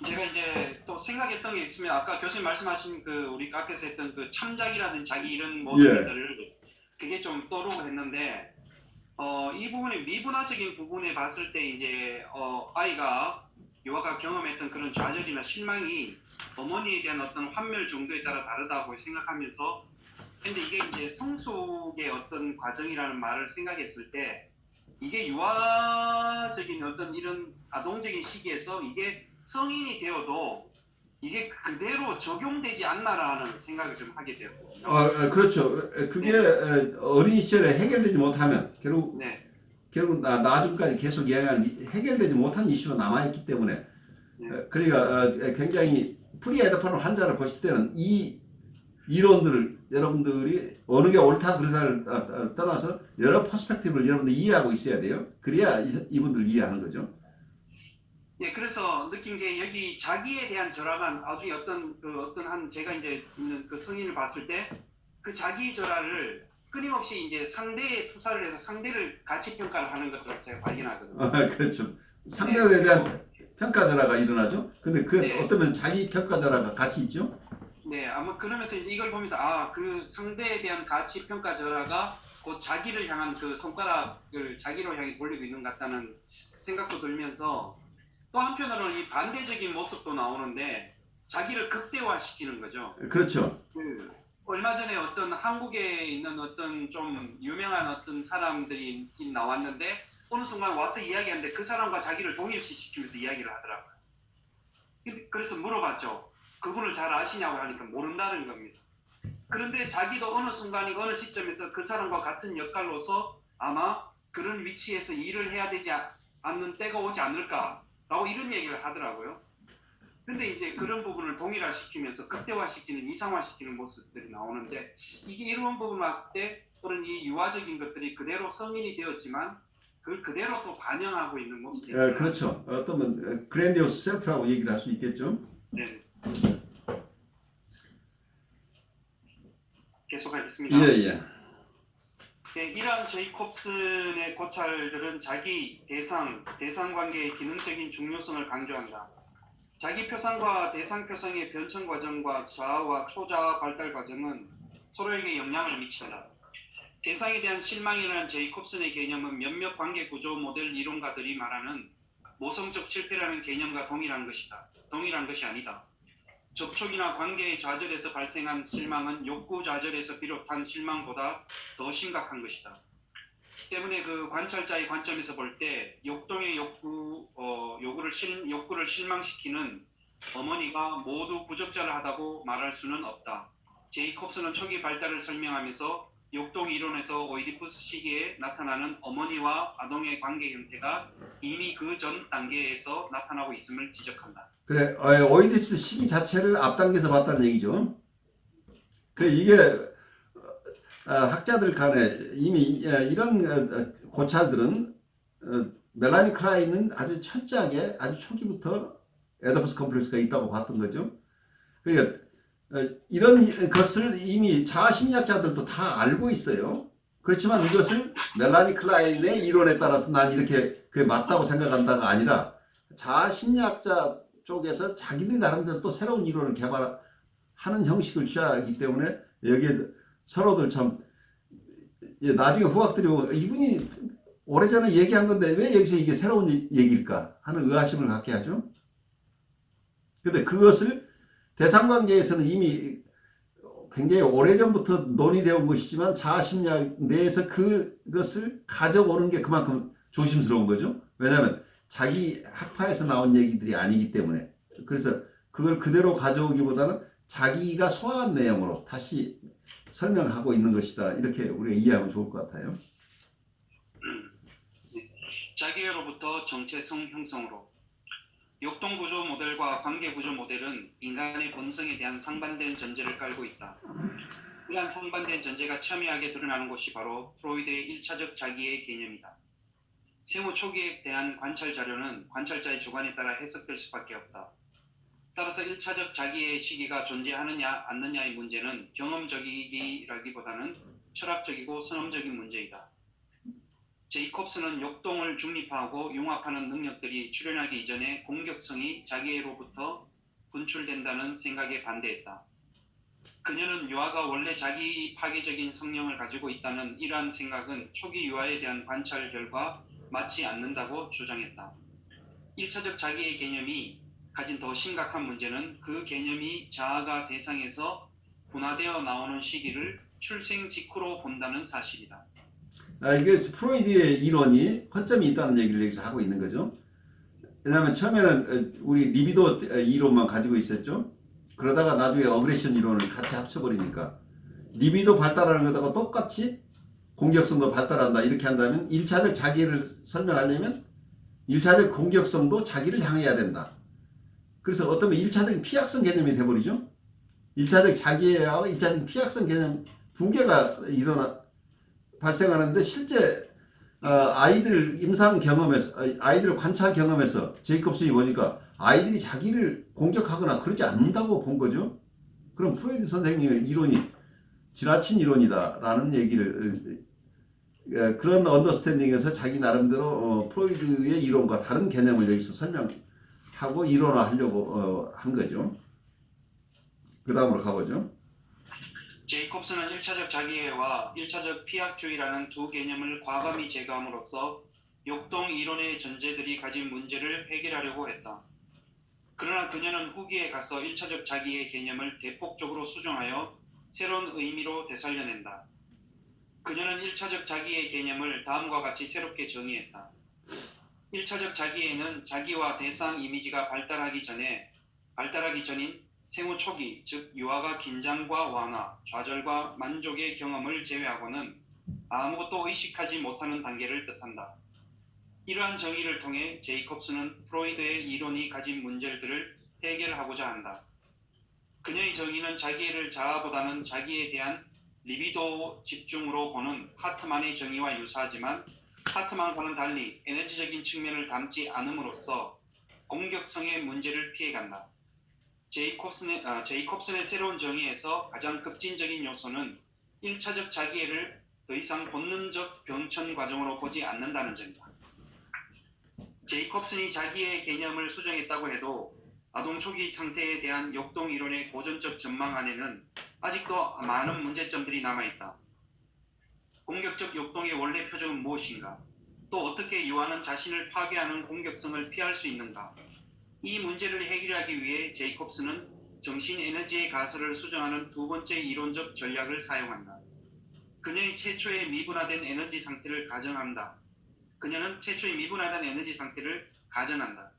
제가 이제 또 생각했던 게 있으면, 아까 교수님 말씀하신 그 우리 앞에서 했던 그 참작이라는 자기 이런 모델들을 그게 좀 떠오르고 했는데, 이 부분의 미분화적인 부분에 봤을 때 이제 아이가 유아가 경험했던 그런 좌절이나 실망이 어머니에 대한 어떤 환멸 정도에 따라 다르다고 생각하면서, 근데 이게 이제 성숙의 어떤 과정이라는 말을 생각했을 때 이게 유아적인 어떤 이런 아동적인 시기에서 이게 성인이 되어도 이게 그대로 적용되지 않나라는 생각을 좀 하게 되었거든요. 그렇죠. 그게 어린 시절에 해결되지 못하면 결국 나중까지 계속 해결되지 못한 이슈로 남아있기 때문에 그러니까 굉장히 프리에더폰 환자를 보실 때는 이 이론들을 여러분들이 어느 게 옳다 그르다를 떠나서 여러 퍼스펙티브를 여러분들이 이해하고 있어야 돼요. 그래야 이분들 이해하는 거죠. 예, 그래서 느낀 게 여기 자기에 대한 절하가 나중에 어떤 한 제가 이제 있는 그 성인을 봤을 때 그 자기 절하를 끊임없이 이제 상대에 투사를 해서 상대를 가치 평가를 하는 것을 제가 발견하거든요. 그렇죠. 상대에 대한 평가 절하가 일어나죠. 근데 어쩌면 자기 평가 절하가 같이 있죠. 네, 아마 그러면서 이제 이걸 보면서 그 상대에 대한 가치 평가 절하가 곧 자기를 향한 그 손가락을 자기로 향해 돌리고 있는 것 같다는 생각도 들면서, 또 한편으로는 이 반대적인 모습도 나오는데 자기를 극대화시키는 거죠. 그렇죠. 얼마 전에 어떤 한국에 있는 어떤 좀 유명한 어떤 사람들이 나왔는데 어느 순간 와서 이야기하는데 그 사람과 자기를 동일시시키면서 이야기를 하더라고요. 그래서 물어봤죠. 그분을 잘 아시냐고 하니까 모른다는 겁니다. 그런데 자기도 어느 순간이고 어느 시점에서 그 사람과 같은 역할로서 아마 그런 위치에서 일을 해야 되지 않는 때가 오지 않을까라고 이런 얘기를 하더라고요. 근데 이제 그런 부분을 동일화시키면서 극대화시키는, 이상화시키는 모습들이 나오는데, 이게 이런 부분을 봤을 때 그런 이 유아적인 것들이 그대로 성인이 되었지만 그걸 그대로 또 반영하고 있는 모습이 그렇죠. 어떤 그랜디오스 셀프라고 얘기를 할 수 있겠죠. 네. 계속하겠습니다. 예. 네, 이러한 제이콥슨의 고찰들은 자기, 대상 관계의 기능적인 중요성을 강조한다. 자기 표상과 대상 표상의 변천 과정과 자아와 초자아 발달 과정은 서로에게 영향을 미친다. 대상에 대한 실망이라는 제이콥슨의 개념은 몇몇 관계 구조 모델 이론가들이 말하는 모성적 실패라는 개념과 동일한 것이 아니다. 접촉이나 관계의 좌절에서 발생한 실망은 욕구 좌절에서 비롯한 실망보다 더 심각한 것이다. 때문에 그 관찰자의 관점에서 볼 때 역동의 욕구를 실망시키는 어머니가 모두 부적절하다고 말할 수는 없다. 제이콥슨은 초기 발달을 설명하면서 역동 이론에서 오이디푸스 시기에 나타나는 어머니와 아동의 관계 형태가 이미 그 전 단계에서 나타나고 있음을 지적한다. 그래, 오이디푸스 시기 자체를 앞당겨서 봤다는 얘기죠. 그 이게 학자들 간에 이미 이런 고찰들은 멜라니 클라인은 아주 철저하게 아주 초기부터 에더퍼스 컴플렉스가 있다고 봤던 거죠. 그러니까 이런 것을 이미 자아심리학자들도 다 알고 있어요. 그렇지만 이것을 멜라니 클라인의 이론에 따라서 난 이렇게 그게 맞다고 생각한다가 아니라 자아심리학자 쪽에서 자기들 나름대로 또 새로운 이론을 개발하는 형식을 취하기 때문에 여기에 서로들 참 나중에 후학들이 이분이 오래전에 얘기한 건데 왜 여기서 이게 새로운 얘기일까 하는 의아심을 갖게 하죠. 근데 그것을 대상관계에서는 이미 굉장히 오래전부터 논의되어 온 것이지만 자아심리학 내에서 그것을 가져오는 게 그만큼 조심스러운 거죠. 왜냐하면 자기 학파에서 나온 얘기들이 아니기 때문에. 그래서 그걸 그대로 가져오기보다는 자기가 소화한 내용으로 다시 설명하고 있는 것이다. 이렇게 우리가 이해하면 좋을 것 같아요. 자기애로부터 정체성 형성으로. 역동구조 모델과 관계구조 모델은 인간의 본성에 대한 상반된 전제를 깔고 있다. 이러한 상반된 전제가 첨예하게 드러나는 곳이 바로 프로이드의 1차적 자기의 개념이다. 생후 초기에 대한 관찰 자료는 관찰자의 주관에 따라 해석될 수밖에 없다. 따라서 1차적 자기의 시기가 존재하느냐 않느냐의 문제는 경험적이기라기보다는 철학적이고 선험적인 문제이다. 제이콥스는 역동을 중립화하고 융합하는 능력들이 출현하기 이전에 공격성이 자기애로부터 분출된다는 생각에 반대했다. 그녀는 유아가 원래 자기 파괴적인 성령을 가지고 있다는 이러한 생각은 초기 유아에 대한 관찰 결과 맞지 않는다고 주장했다. 1차적 자기의 개념이 가진 더 심각한 문제는 그 개념이 자아가 대상에서 분화되어 나오는 시기를 출생 직후로 본다는 사실이다. 이게 프로이드의 이론이 허점이 있다는 얘기를 여기서 하고 있는 거죠. 왜냐하면 처음에는 우리 리비도 이론만 가지고 있었죠. 그러다가 나중에 어그레션 이론을 같이 합쳐버리니까 리비도 발달하는 것하고 똑같이 공격성도 발달한다 이렇게 한다면 1차적 자기를 설명하려면 1차적 공격성도 자기를 향해야 된다. 그래서 어떤 1차적인 피약성 개념이 돼버리죠. 1차적 자기애하고 1차적 피약성 개념 두 개가 발생하는데 실제 아이들 임상 경험에서 아이들 관찰 경험에서 제이콥슨이 보니까 아이들이 자기를 공격하거나 그러지 않는다고 본 거죠. 그럼 프로이드 선생님의 이론이 지나친 이론이다라는 얘기를 그런 언더스탠딩에서 자기 나름대로 프로이드의 이론과 다른 개념을 여기서 설명하고 이론화하려고 한 거죠. 그 다음으로 가보죠. 제이콥스는 1차적 자기애와 1차적 피약주의라는 두 개념을 과감히 제거함으로써 역동 이론의 전제들이 가진 문제를 해결하려고 했다. 그러나 그녀는 후기에 가서 1차적 자기의 개념을 대폭적으로 수정하여 새로운 의미로 되살려낸다. 그녀는 1차적 자기의 개념을 다음과 같이 새롭게 정의했다. 1차적 자기애는 자기와 대상 이미지가 발달하기 전인 생후 초기, 즉 유아가 긴장과 완화, 좌절과 만족의 경험을 제외하고는 아무것도 의식하지 못하는 단계를 뜻한다. 이러한 정의를 통해 제이콥스는 프로이드의 이론이 가진 문제들을 해결하고자 한다. 그녀의 정의는 자기애를 자아보다는 자기에 대한 리비도 집중으로 보는 하트만의 정의와 유사하지만 하트만과는 달리 에너지적인 측면을 담지 않음으로써 공격성의 문제를 피해간다. 제이콥슨의 새로운 정의에서 가장 급진적인 요소는 1차적 자기애를 더 이상 본능적 병천 과정으로 보지 않는다는 점이다. 제이콥슨이 자기의 개념을 수정했다고 해도 아동 초기 상태에 대한 역동 이론의 고전적 전망 안에는 아직도 많은 문제점들이 남아있다. 공격적 역동의 원래 표적은 무엇인가? 또 어떻게 유아는 자신을 파괴하는 공격성을 피할 수 있는가? 이 문제를 해결하기 위해 제이콥스는 정신 에너지의 가설을 수정하는 두 번째 이론적 전략을 사용한다. 그녀의 최초의 미분화된 에너지 상태를 가정한다. 그녀는 최초의 미분화된 에너지 상태를 가정한다.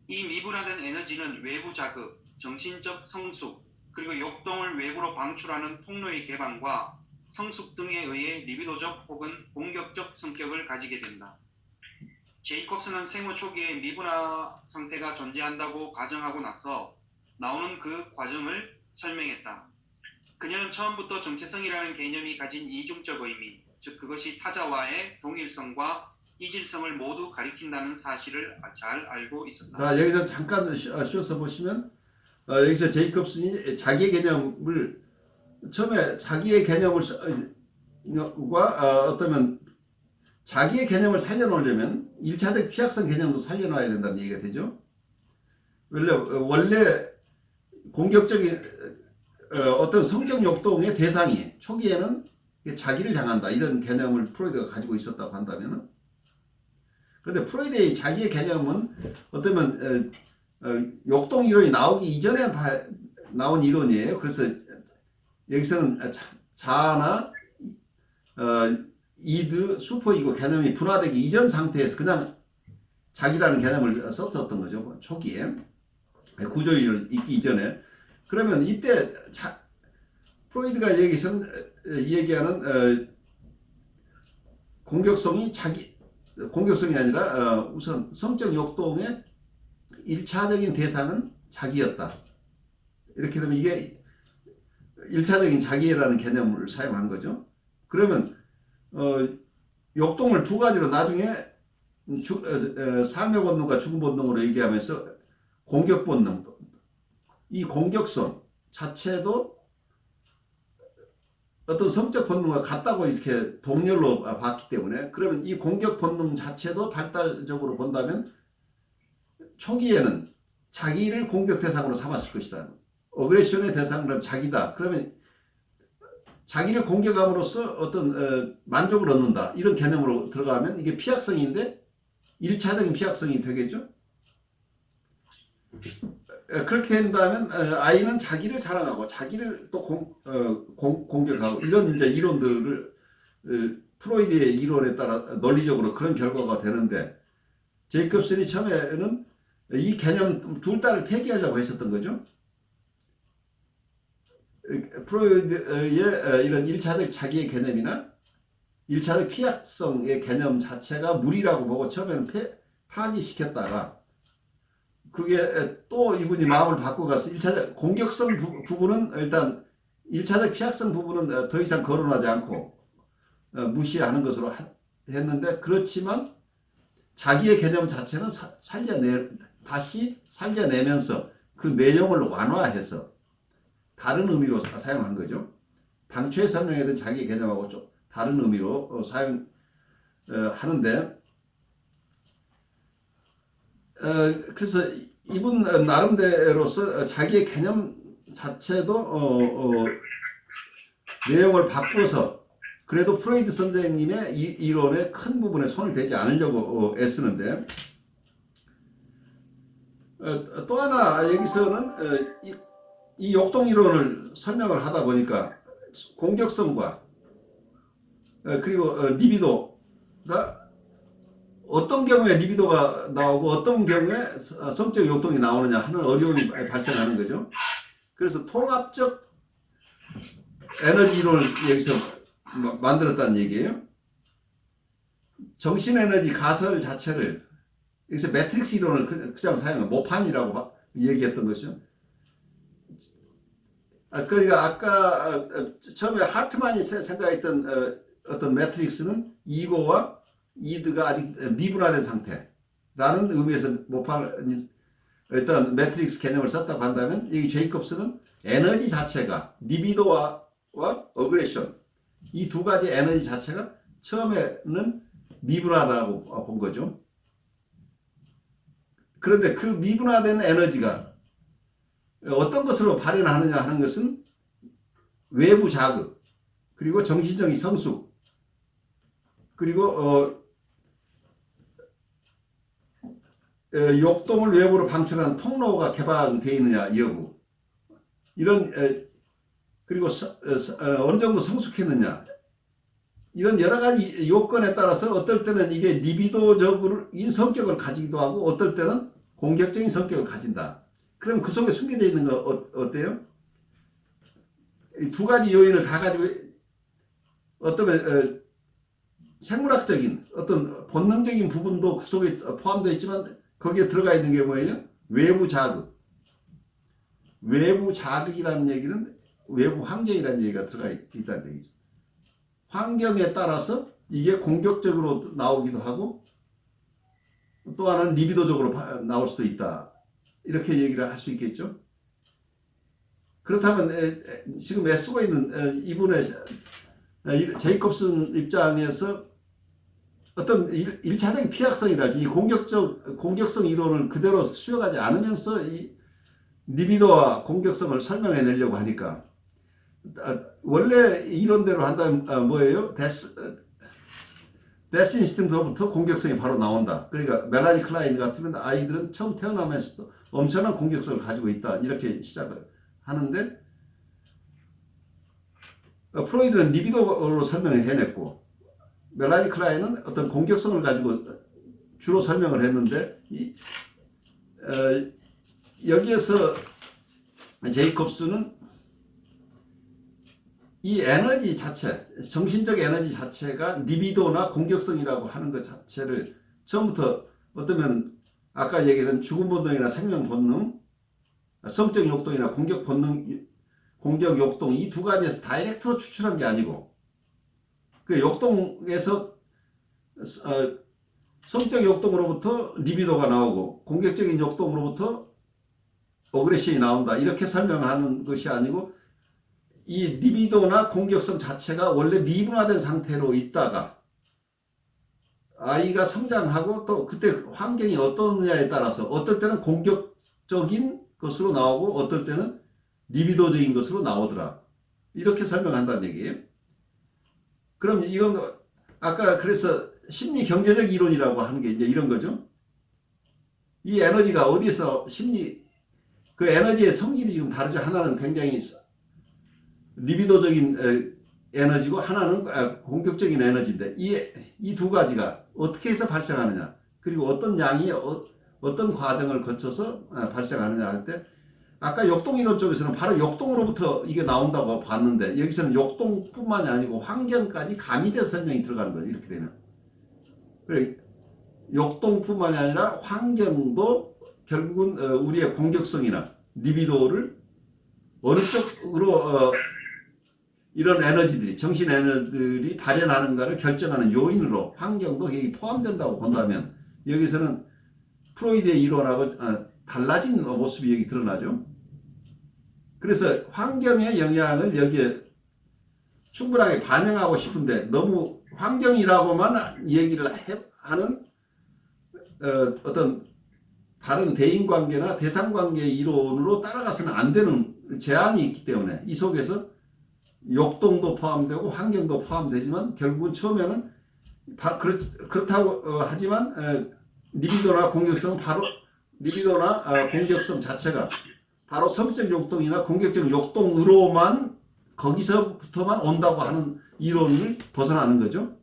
이 미분화된 에너지는 외부 자극, 정신적 성숙, 그리고 역동을 외부로 방출하는 통로의 개방과 성숙 등에 의해 리비도적 혹은 공격적 성격을 가지게 된다. 제이콥스는 생후 초기에 미분화 상태가 존재한다고 가정하고 나서 나오는 그 과정을 설명했다. 그녀는 처음부터 정체성이라는 개념이 가진 이중적 의미, 즉 그것이 타자와의 동일성과 이질성을 모두 가리킨다는 사실을 잘 알고 있었다. 자, 여기서 잠깐 쉬어서 보시면 여기서 제이콥슨이 자기의 개념을 처음에 자기의 개념을 어떠면 자기의 개념을 살려놓으려면 1차적 피약성 개념도 살려놔야 된다는 얘기가 되죠. 원래 공격적인 어떤 성적 욕동의 대상이 초기에는 자기를 향한다 이런 개념을 프로이드가 가지고 있었다고 한다면, 그런데 프로이드의 자기의 개념은 어쩌면 욕동 이론이 나오기 이전에 나온 이론이에요. 그래서 여기서는 자아나 이드, 슈퍼이고 개념이 분화되기 이전 상태에서 그냥 자기라는 개념을 썼었던 거죠. 초기에 구조이론 있기 이전에. 그러면 이때 프로이드가 얘기하는 공격성이 아니라 우선 성적 욕동의 1차적인 대상은 자기였다. 이렇게 되면 이게 1차적인 자기라는 개념을 사용한 거죠. 그러면 욕동을 두 가지로 나중에 상여 본능과 죽음 본능으로 얘기하면서 공격 본능, 이 공격성 자체도 어떤 성적 본능과 같다고 이렇게 동렬로 봤기 때문에, 그러면 이 공격 본능 자체도 발달적으로 본다면 초기에는 자기를 공격 대상으로 삼았을 것이다. 어그레션의 대상은 자기다. 그러면 자기를 공격함으로써 어떤 만족을 얻는다. 이런 개념으로 들어가면 이게 피약성인데 1차적인 피약성이 되겠죠. 그렇게 된다면 아이는 자기를 사랑하고 자기를 또 공격하고 이런 이제 이론들을 프로이드의 이론에 따라 논리적으로 그런 결과가 되는데, 제이콥슨이 처음에는 이 개념 둘 다를 폐기하려고 했었던 거죠. 프로이드의 이런 1차적 자기의 개념이나 1차적 피약성의 개념 자체가 무리라고 보고 처음에는 파기시켰다가, 그게 또 이분이 마음을 바꿔가서 1차적 공격성 부분은 일단 1차적 피약성 부분은 더 이상 거론하지 않고 무시하는 것으로 했는데, 그렇지만 자기의 개념 자체는 다시 살려내면서 그 내용을 완화해서 다른 의미로 사용한 거죠. 당초에 설명했던 자기의 개념하고 좀 다른 의미로 사용하는데, 그래서 이분 나름대로서 자기의 개념 자체도 내용을 바꿔서 그래도 프로이드 선생님의 이론의 큰 부분에 손을 대지 않으려고 애쓰는데, 또 하나 여기서는 이 욕동 이론을 설명을 하다 보니까 공격성과 그리고 리비도가 어떤 경우에 리비도가 나오고 어떤 경우에 성적 욕동이 나오느냐 하는 어려움이 발생하는 거죠. 그래서 통합적 에너지 이론을 여기서 만들었다는 얘기예요. 정신에너지 가설 자체를 여기서 매트릭스 이론을 그냥 사용해 모판이라고 얘기했던 것이죠. 그러니까 아까 처음에 하트만이 생각했던 어떤 매트릭스는 이고와 이드가 아직 미분화된 상태라는 의미에서 모판 일단 매트릭스 개념을 썼다고 한다면, 이 제이콥스는 에너지 자체가 리비도와 어그레션, 이 두 가지 에너지 자체가 처음에는 미분화다라고 본 거죠. 그런데 그 미분화된 에너지가 어떤 것으로 발현하느냐 하는 것은 외부 자극, 그리고 정신적인 성숙, 그리고 욕동을 외부로 방출하는 통로가 개방되어 있느냐 여부, 이런 그리고 어느 정도 성숙했느냐, 이런 여러 가지 요건에 따라서 어떨 때는 이게 리비도적인 성격을 가지기도 하고 어떨 때는 공격적인 성격을 가진다. 그럼 그 속에 숨겨져 있는 거 어때요? 이 두 가지 요인을 다 가지고 어떤 생물학적인 어떤 본능적인 부분도 그 속에 포함되어 있지만 거기에 들어가 있는 게 뭐예요? 외부 자극. 외부 자극이라는 얘기는 외부 환경이라는 얘기가 들어가 있다는 얘기죠. 환경에 따라서 이게 공격적으로 나오기도 하고 또 하나는 리비도적으로 나올 수도 있다. 이렇게 얘기를 할 수 있겠죠. 그렇다면 지금 애쓰고 있는 이분의 제이콥슨 입장에서 어떤 1차적인 피약성이랄지 이 공격성 이론을 그대로 수용하지 않으면서 이 리비도와 공격성을 설명해 내려고 하니까 원래 이론대로 한다면 뭐예요? 데스 인스팅트부터 공격성이 바로 나온다. 그러니까 멜라니 클라인 같으면 아이들은 처음 태어나면서도 엄청난 공격성을 가지고 있다. 이렇게 시작을 하는데 프로이드는 리비도로 설명을 해냈고 멜라니 클라인은 어떤 공격성을 가지고 주로 설명을 했는데 여기에서 제이콥스는 이 에너지 자체, 정신적 에너지 자체가 리비도나 공격성이라고 하는 것 자체를 처음부터 어쩌면 아까 얘기했던 죽음 본능이나 생명 본능, 성적 욕동이나 공격 본능, 공격 욕동 이 두 가지에서 다이렉트로 추출한 게 아니고 그 욕동에서 성적 욕동으로부터 리비도가 나오고 공격적인 욕동으로부터 어그레션이 나온다 이렇게 설명하는 것이 아니고 이 리비도나 공격성 자체가 원래 미분화된 상태로 있다가 아이가 성장하고 또 그때 환경이 어떠느냐에 따라서 어떨 때는 공격적인 것으로 나오고 어떨 때는 리비도적인 것으로 나오더라. 이렇게 설명한다는 얘기예요. 그럼 이건 아까 그래서 심리 경제적 이론이라고 하는 게 이제 이런 거죠. 이 에너지가 어디서 그 에너지의 성질이 지금 다르죠. 하나는 굉장히 리비도적인 에너지고 하나는 공격적인 에너지인데 이 두 가지가 어떻게 해서 발생하느냐 그리고 어떤 양이 어떤 과정을 거쳐서 발생하느냐 할 때 아까 역동이론 쪽에서는 바로 역동으로부터 이게 나온다고 봤는데 여기서는 역동뿐만이 아니고 환경까지 가미돼서 설명이 들어가는 거예요. 이렇게 되면 그래 역동뿐만이 아니라 환경도 결국은 우리의 공격성이나 리비도를 어느 쪽으로 이런 에너지들이 정신 에너지들이 발현하는가를 결정하는 요인으로 환경도 여기 포함된다고 본다면 여기서는 프로이드의 이론하고 달라진 모습이 여기 드러나죠. 그래서 환경의 영향을 여기에 충분하게 반영하고 싶은데 너무 환경이라고만 얘기를 하는 어떤 다른 대인관계나 대상관계 이론으로 따라가서는 안 되는 제한이 있기 때문에 이 속에서 역동도 포함되고 환경도 포함되지만 결국은 처음에는 그렇다고 하지만 리비도나 공격성은 바로 리비도나 공격성 자체가 바로 성적 욕동이나 공격적 욕동으로만 거기서부터만 온다고 하는 이론을 벗어나는 거죠.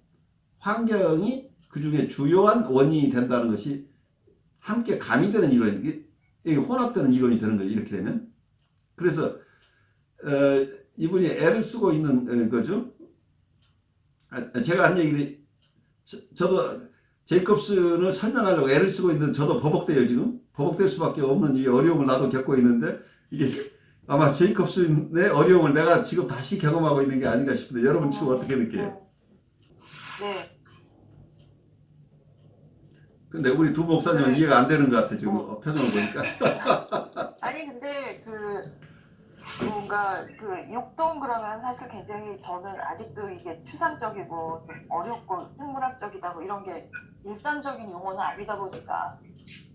환경이 그 중에 주요한 원인이 된다는 것이 함께 가미되는 이론이 혼합되는 이론이 되는 거죠. 이렇게 되면 그래서 이분이 애를 쓰고 있는 거죠. 제가 한 얘기를 저도 제이콥슨을 설명하려고 애를 쓰고 있는데 저도 버벅대요. 지금 버벅될 수밖에 없는 이 어려움을 나도 겪고 있는데 이게 아마 제이콥슨의 어려움을 내가 지금 다시 경험하고 있는 게 아닌가 싶은데 여러분 지금 어떻게 느껴요? 네. 근데 우리 두 목사님은 이해가 안 되는 것 같아 지금 표정을 보니까. 아니 근데 뭔가 육동 그러면 사실 굉장히 저는 아직도 이게 추상적이고 좀 어렵고 생물학적이다 이런 게 일상적인 용어는 아니다 보니까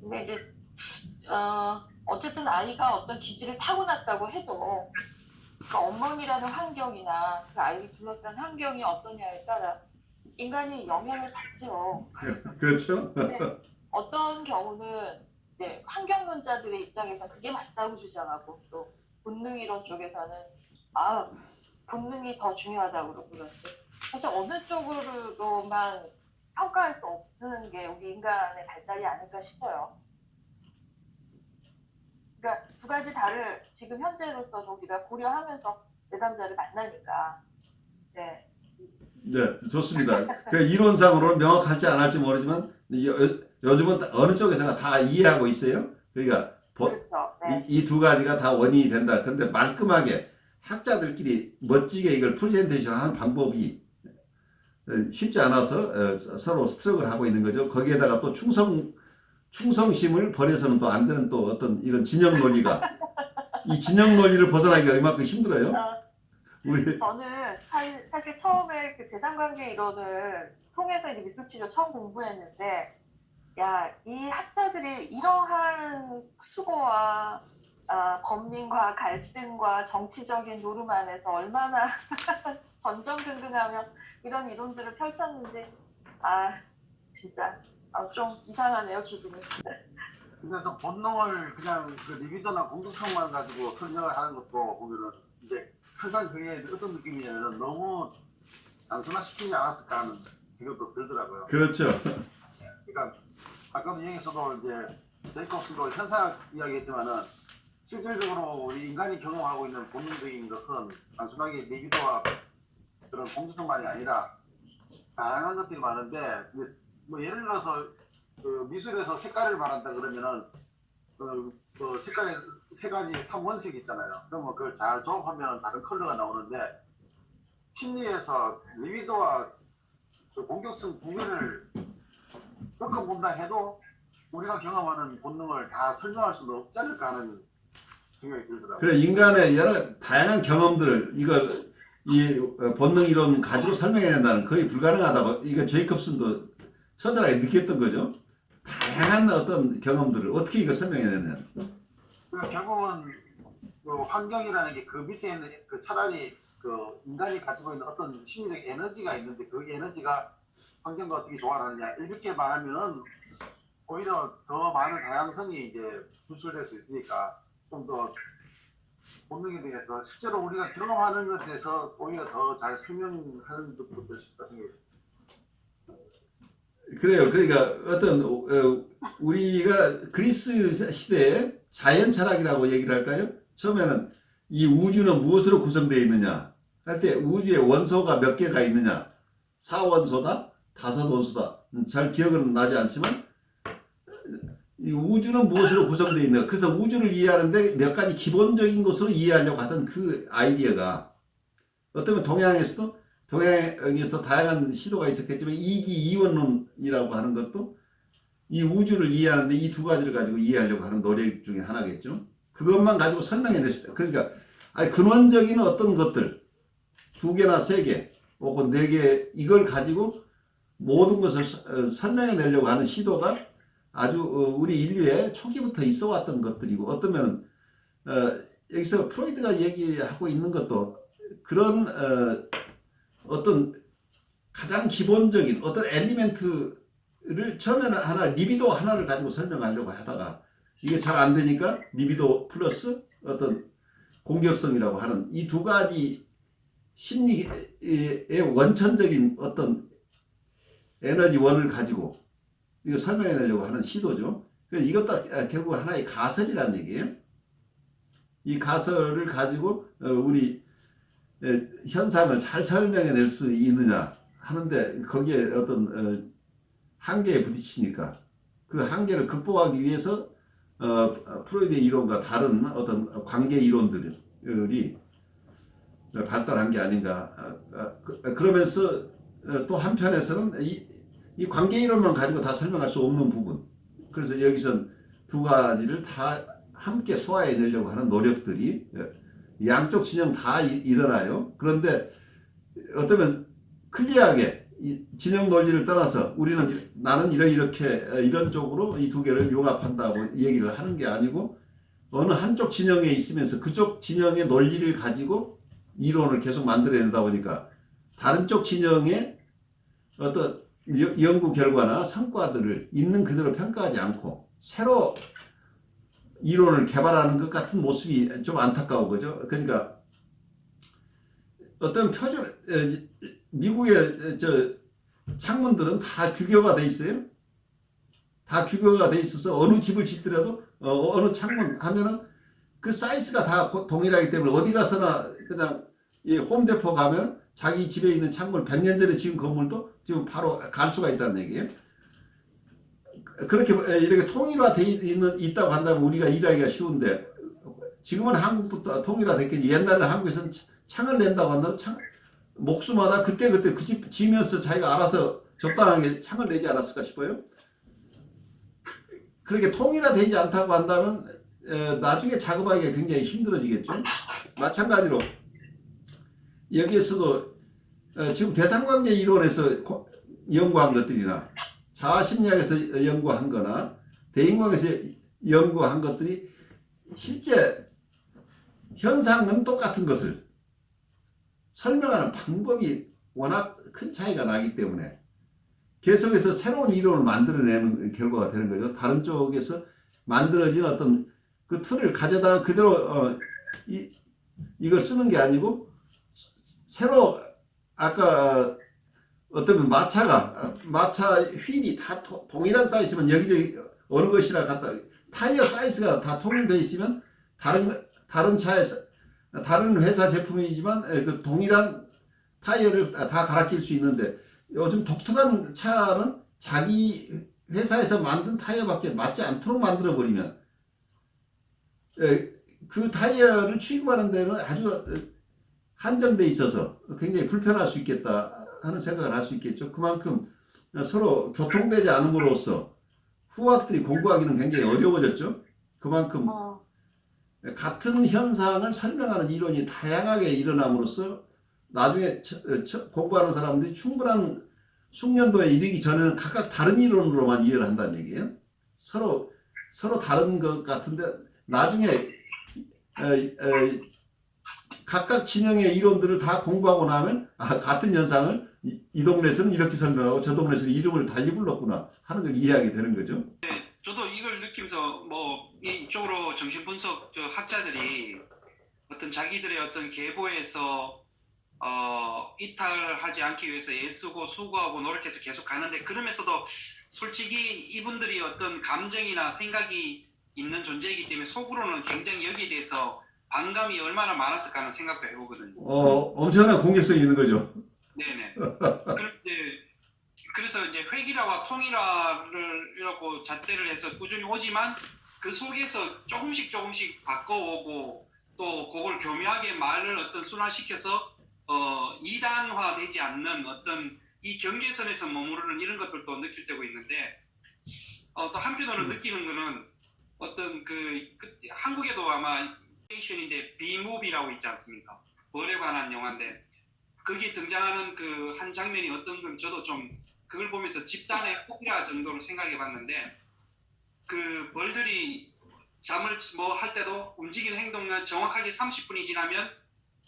근데 이제 어쨌든 아이가 어떤 기질을 타고났다고 해도 그 어머니라는 환경이나 그 아이를 둘러싼 환경이 어떠냐에 따라 인간이 영향을 받죠. 그렇죠? 근데 어떤 경우는 이제 환경론자들의 입장에서 그게 맞다고 주장하고 또 본능이론 쪽에서는 본능이 더 중요하다고 그러고 그렇지. 사실 어느 쪽으로만 평가할 수 없는 게 우리 인간의 발달이 아닐까 싶어요. 그러니까 두 가지 다를 지금 현재로서 우리가 고려하면서 내담자를 만나니까 네. 네, 좋습니다. 그 이론상으로는 명확할지 안 할지 모르지만 요즘은 어느 쪽에서나 다 이해하고 있어요. 그러니까 그렇죠. 네. 이 두 가지가 다 원인이 된다. 근데 말끔하게 학자들끼리 멋지게 이걸 프레젠테이션 하는 방법이 쉽지 않아서 서로 스트럭을 하고 있는 거죠. 거기에다가 또 충성심을 버려서는 또 안 되는 또 어떤 이런 진영 논리가 이 진영 논리를 벗어나기가 얼마큼 힘들어요. 우리 저는 사실 처음에 그 대상관계 이론을 통해서 이제 미술치료 처음 공부했는데, 야, 이 학자들이 이러한 수고와 범민과 갈등과 정치적인 노름 안에서 얼마나 전전긍긍하며 이런 이론들을 펼쳤는지, 진짜 좀 이상하네요, 기분이. 근데 또 본능을 그냥 그 리비도나 공격성만 가지고 설명을 하는 것도 보면은 이제 항상 그게 어떤 느낌이냐면은 너무 단순화시키지 않았을까 하는 생각도 들더라고요. 그렇죠. 그러니까 아까도 얘기에서도 이제 제이콥스도 현상 이야기했지만은 실질적으로 우리 인간이 경험하고 있는 본능적인 것은 단순하게 리비도와 그런 공격성만이 아니라 다양한 것들이 많은데 뭐 예를 들어서 그 미술에서 색깔을 말한다 그러면은 그 색깔에 세 가지 3원색 있잖아요. 그러면 그걸 잘 조합하면 다른 컬러가 나오는데 심리에서 리비도와 그 공격성 구별을 섞어본다 해도 우리가 경험하는 본능을 다 설명할 수는 없지 않을까 하는 생각이 들더라고요. 그래 인간의 여러 다양한 경험들을 이걸 이 본능 이론 가지고 설명해낸다는 거의 불가능하다고 이거 제이콥슨도 처절하게 느꼈던 거죠. 다양한 어떤 경험들을 어떻게 이거 설명해내냐. 그러니까 결국은 그 환경이라는 게 그 밑에 있는 그 차라리 그 인간이 가지고 있는 어떤 심리적 에너지가 있는데 그 에너지가 환경과 어떻게 조화하느냐 이렇게 말하면은 오히려 더 많은 다양성이 이제 분출될 수 있으니까 좀 더 본능에 대해서 실제로 우리가 경험하는 것에 대해서 오히려 더 잘 설명하는 것도 될 수 있다 생각해요. 그래요. 그러니까 어떤 우리가 그리스 시대에 자연 철학이라고 얘기를 할까요? 처음에는 이 우주는 무엇으로 구성되어 있느냐 할 때 우주에 원소가 몇 개가 있느냐 4원소다 5원소다 잘 기억은 나지 않지만 이 우주는 무엇으로 구성되어 있느냐 그래서 우주를 이해하는데 몇 가지 기본적인 것으로 이해하려고 하던 그 아이디어가 어쩌면 동양에서도 다양한 시도가 있었겠지만 이기이원론이라고 하는 것도 이 우주를 이해하는데 이 두 가지를 가지고 이해하려고 하는 노력 중에 하나겠죠. 그것만 가지고 설명해낼 수 있다. 그러니까 근원적인 어떤 것들 2개나 3개 혹은 4개 이걸 가지고 모든 것을 설명해내려고 하는 시도가 아주 우리 인류의 초기부터 있어 왔던 것들이고 어쩌면 여기서 프로이드가 얘기하고 있는 것도 그런 어떤 가장 기본적인 어떤 엘리멘트를 처음에는 리비도 하나를 가지고 설명하려고 하다가 이게 잘 안 되니까 리비도 플러스 어떤 공격성이라고 하는 이 두 가지 심리의 원천적인 어떤 에너지원을 가지고 이거 설명해내려고 하는 시도죠. 이것도 결국 하나의 가설이라는 얘기예요. 이 가설을 가지고 우리 현상을 잘 설명해낼 수 있느냐 하는데 거기에 어떤 한계에 부딪히니까 그 한계를 극복하기 위해서 프로이드의 이론과 다른 어떤 관계 이론들이 발달한 게 아닌가. 그러면서 또 한편에서는 이 관계 이론만 가지고 다 설명할 수 없는 부분. 그래서 여기선 두 가지를 다 함께 소화해내려고 하는 노력들이 양쪽 진영 다 일어나요. 그런데 어쩌면 클리어하게 진영 논리를 떠나서 나는 이렇게 이런 쪽으로 이 두 개를 융합한다고 얘기를 하는 게 아니고 어느 한쪽 진영에 있으면서 그쪽 진영의 논리를 가지고 이론을 계속 만들어낸다 보니까 다른 쪽 진영의 어떤 연구 결과나 성과들을 있는 그대로 평가하지 않고 새로 이론을 개발하는 것 같은 모습이 좀 안타까운 거죠. 그러니까 어떤 표준 미국의 창문들은 다 규격화 돼 있어요. 다 규격화 돼 있어서 어느 집을 짓더라도 어느 창문 하면은 그 사이즈가 다 동일하기 때문에 어디 가서나 그냥 이 홈데포 가면 자기 집에 있는 창문 100년 전에 지은 건물도 지금 바로 갈 수가 있다는 얘기예요. 그렇게 이렇게 통일화돼 있다고 한다면 우리가 일하기가 쉬운데 지금은 한국부터 통일화됐겠지. 옛날에 한국에서는 창을 낸다고 한다면 목수마다 그때그때 그 집 지면서 자기가 알아서 적당하게 창을 내지 않았을까 싶어요. 그렇게 통일화되지 않다고 한다면 나중에 작업하기가 굉장히 힘들어지겠죠. 마찬가지로 여기에서도 지금 대상관계 이론에서 연구한 것들이나 자아심리학에서 연구한 거나 대인관계에서 연구한 것들이 실제 현상은 똑같은 것을 설명하는 방법이 워낙 큰 차이가 나기 때문에 계속해서 새로운 이론을 만들어내는 결과가 되는 거죠. 다른 쪽에서 만들어진 어떤 그 틀을 가져다가 그대로 이걸 쓰는 게 아니고 새로 아까 어떤 마차 휠이 다 동일한 사이즈면 여기저기 어느 것이라 갖다 타이어 사이즈가 다 통일되어 있으면 다른 차에서 다른 회사 제품이지만 그 동일한 타이어를 다 갈아 낄 수 있는데 요즘 독특한 차는 자기 회사에서 만든 타이어밖에 맞지 않도록 만들어 버리면 그 타이어를 취급하는 데는 아주 한정돼 있어서 굉장히 불편할 수 있겠다 하는 생각을 할 수 있겠죠. 그만큼 서로 교통되지 않음으로써 후학들이 공부하기는 굉장히 어려워졌죠. 그만큼 같은 현상을 설명하는 이론이 다양하게 일어남으로써 나중에 공부하는 사람들이 충분한 숙련도에 이르기 전에는 각각 다른 이론으로만 이해를 한다는 얘기예요. 서로 다른 것 같은데 나중에 각각 진영의 이론들을 다 공부하고 나면 같은 현상을 이 동네에서는 이렇게 설명하고 저 동네에서는 이름을 달리 불렀구나 하는 걸 이해하게 되는 거죠. 저도 이걸 느끼면서 뭐 이쪽으로 정신분석 학자들이 어떤 자기들의 어떤 계보에서 이탈하지 않기 위해서 애쓰고 수고하고 노력해서 계속 가는데 그러면서도 솔직히 이분들이 어떤 감정이나 생각이 있는 존재이기 때문에 속으로는 굉장히 여기에 대해서 반감이 얼마나 많았을까 하는 생각도 해보거든요. 엄청난 공격성이 있는 거죠. 네네. 그래서 이제 회기라와 통일화를 이라고 잣대를 해서 꾸준히 오지만 그 속에서 조금씩 바꿔오고 또 그걸 교묘하게 말을 어떤 순환시켜서 이단화되지 않는 어떤 이 경계선에서 머무르는 이런 것들도 느낄 때고 있는데 또 한편으로 느끼는 거는 어떤 한국에도 아마 스테이션인데 비무비라고 있지 않습니까? 벌에 관한 영화인데 거기에 등장하는 그 한 장면이 어떤 건 저도 좀 그걸 보면서 집단의 폭이라 정도로 생각해 봤는데 그 벌들이 잠을 뭐 할 때도 움직이는 행동은 정확하게 30분이 지나면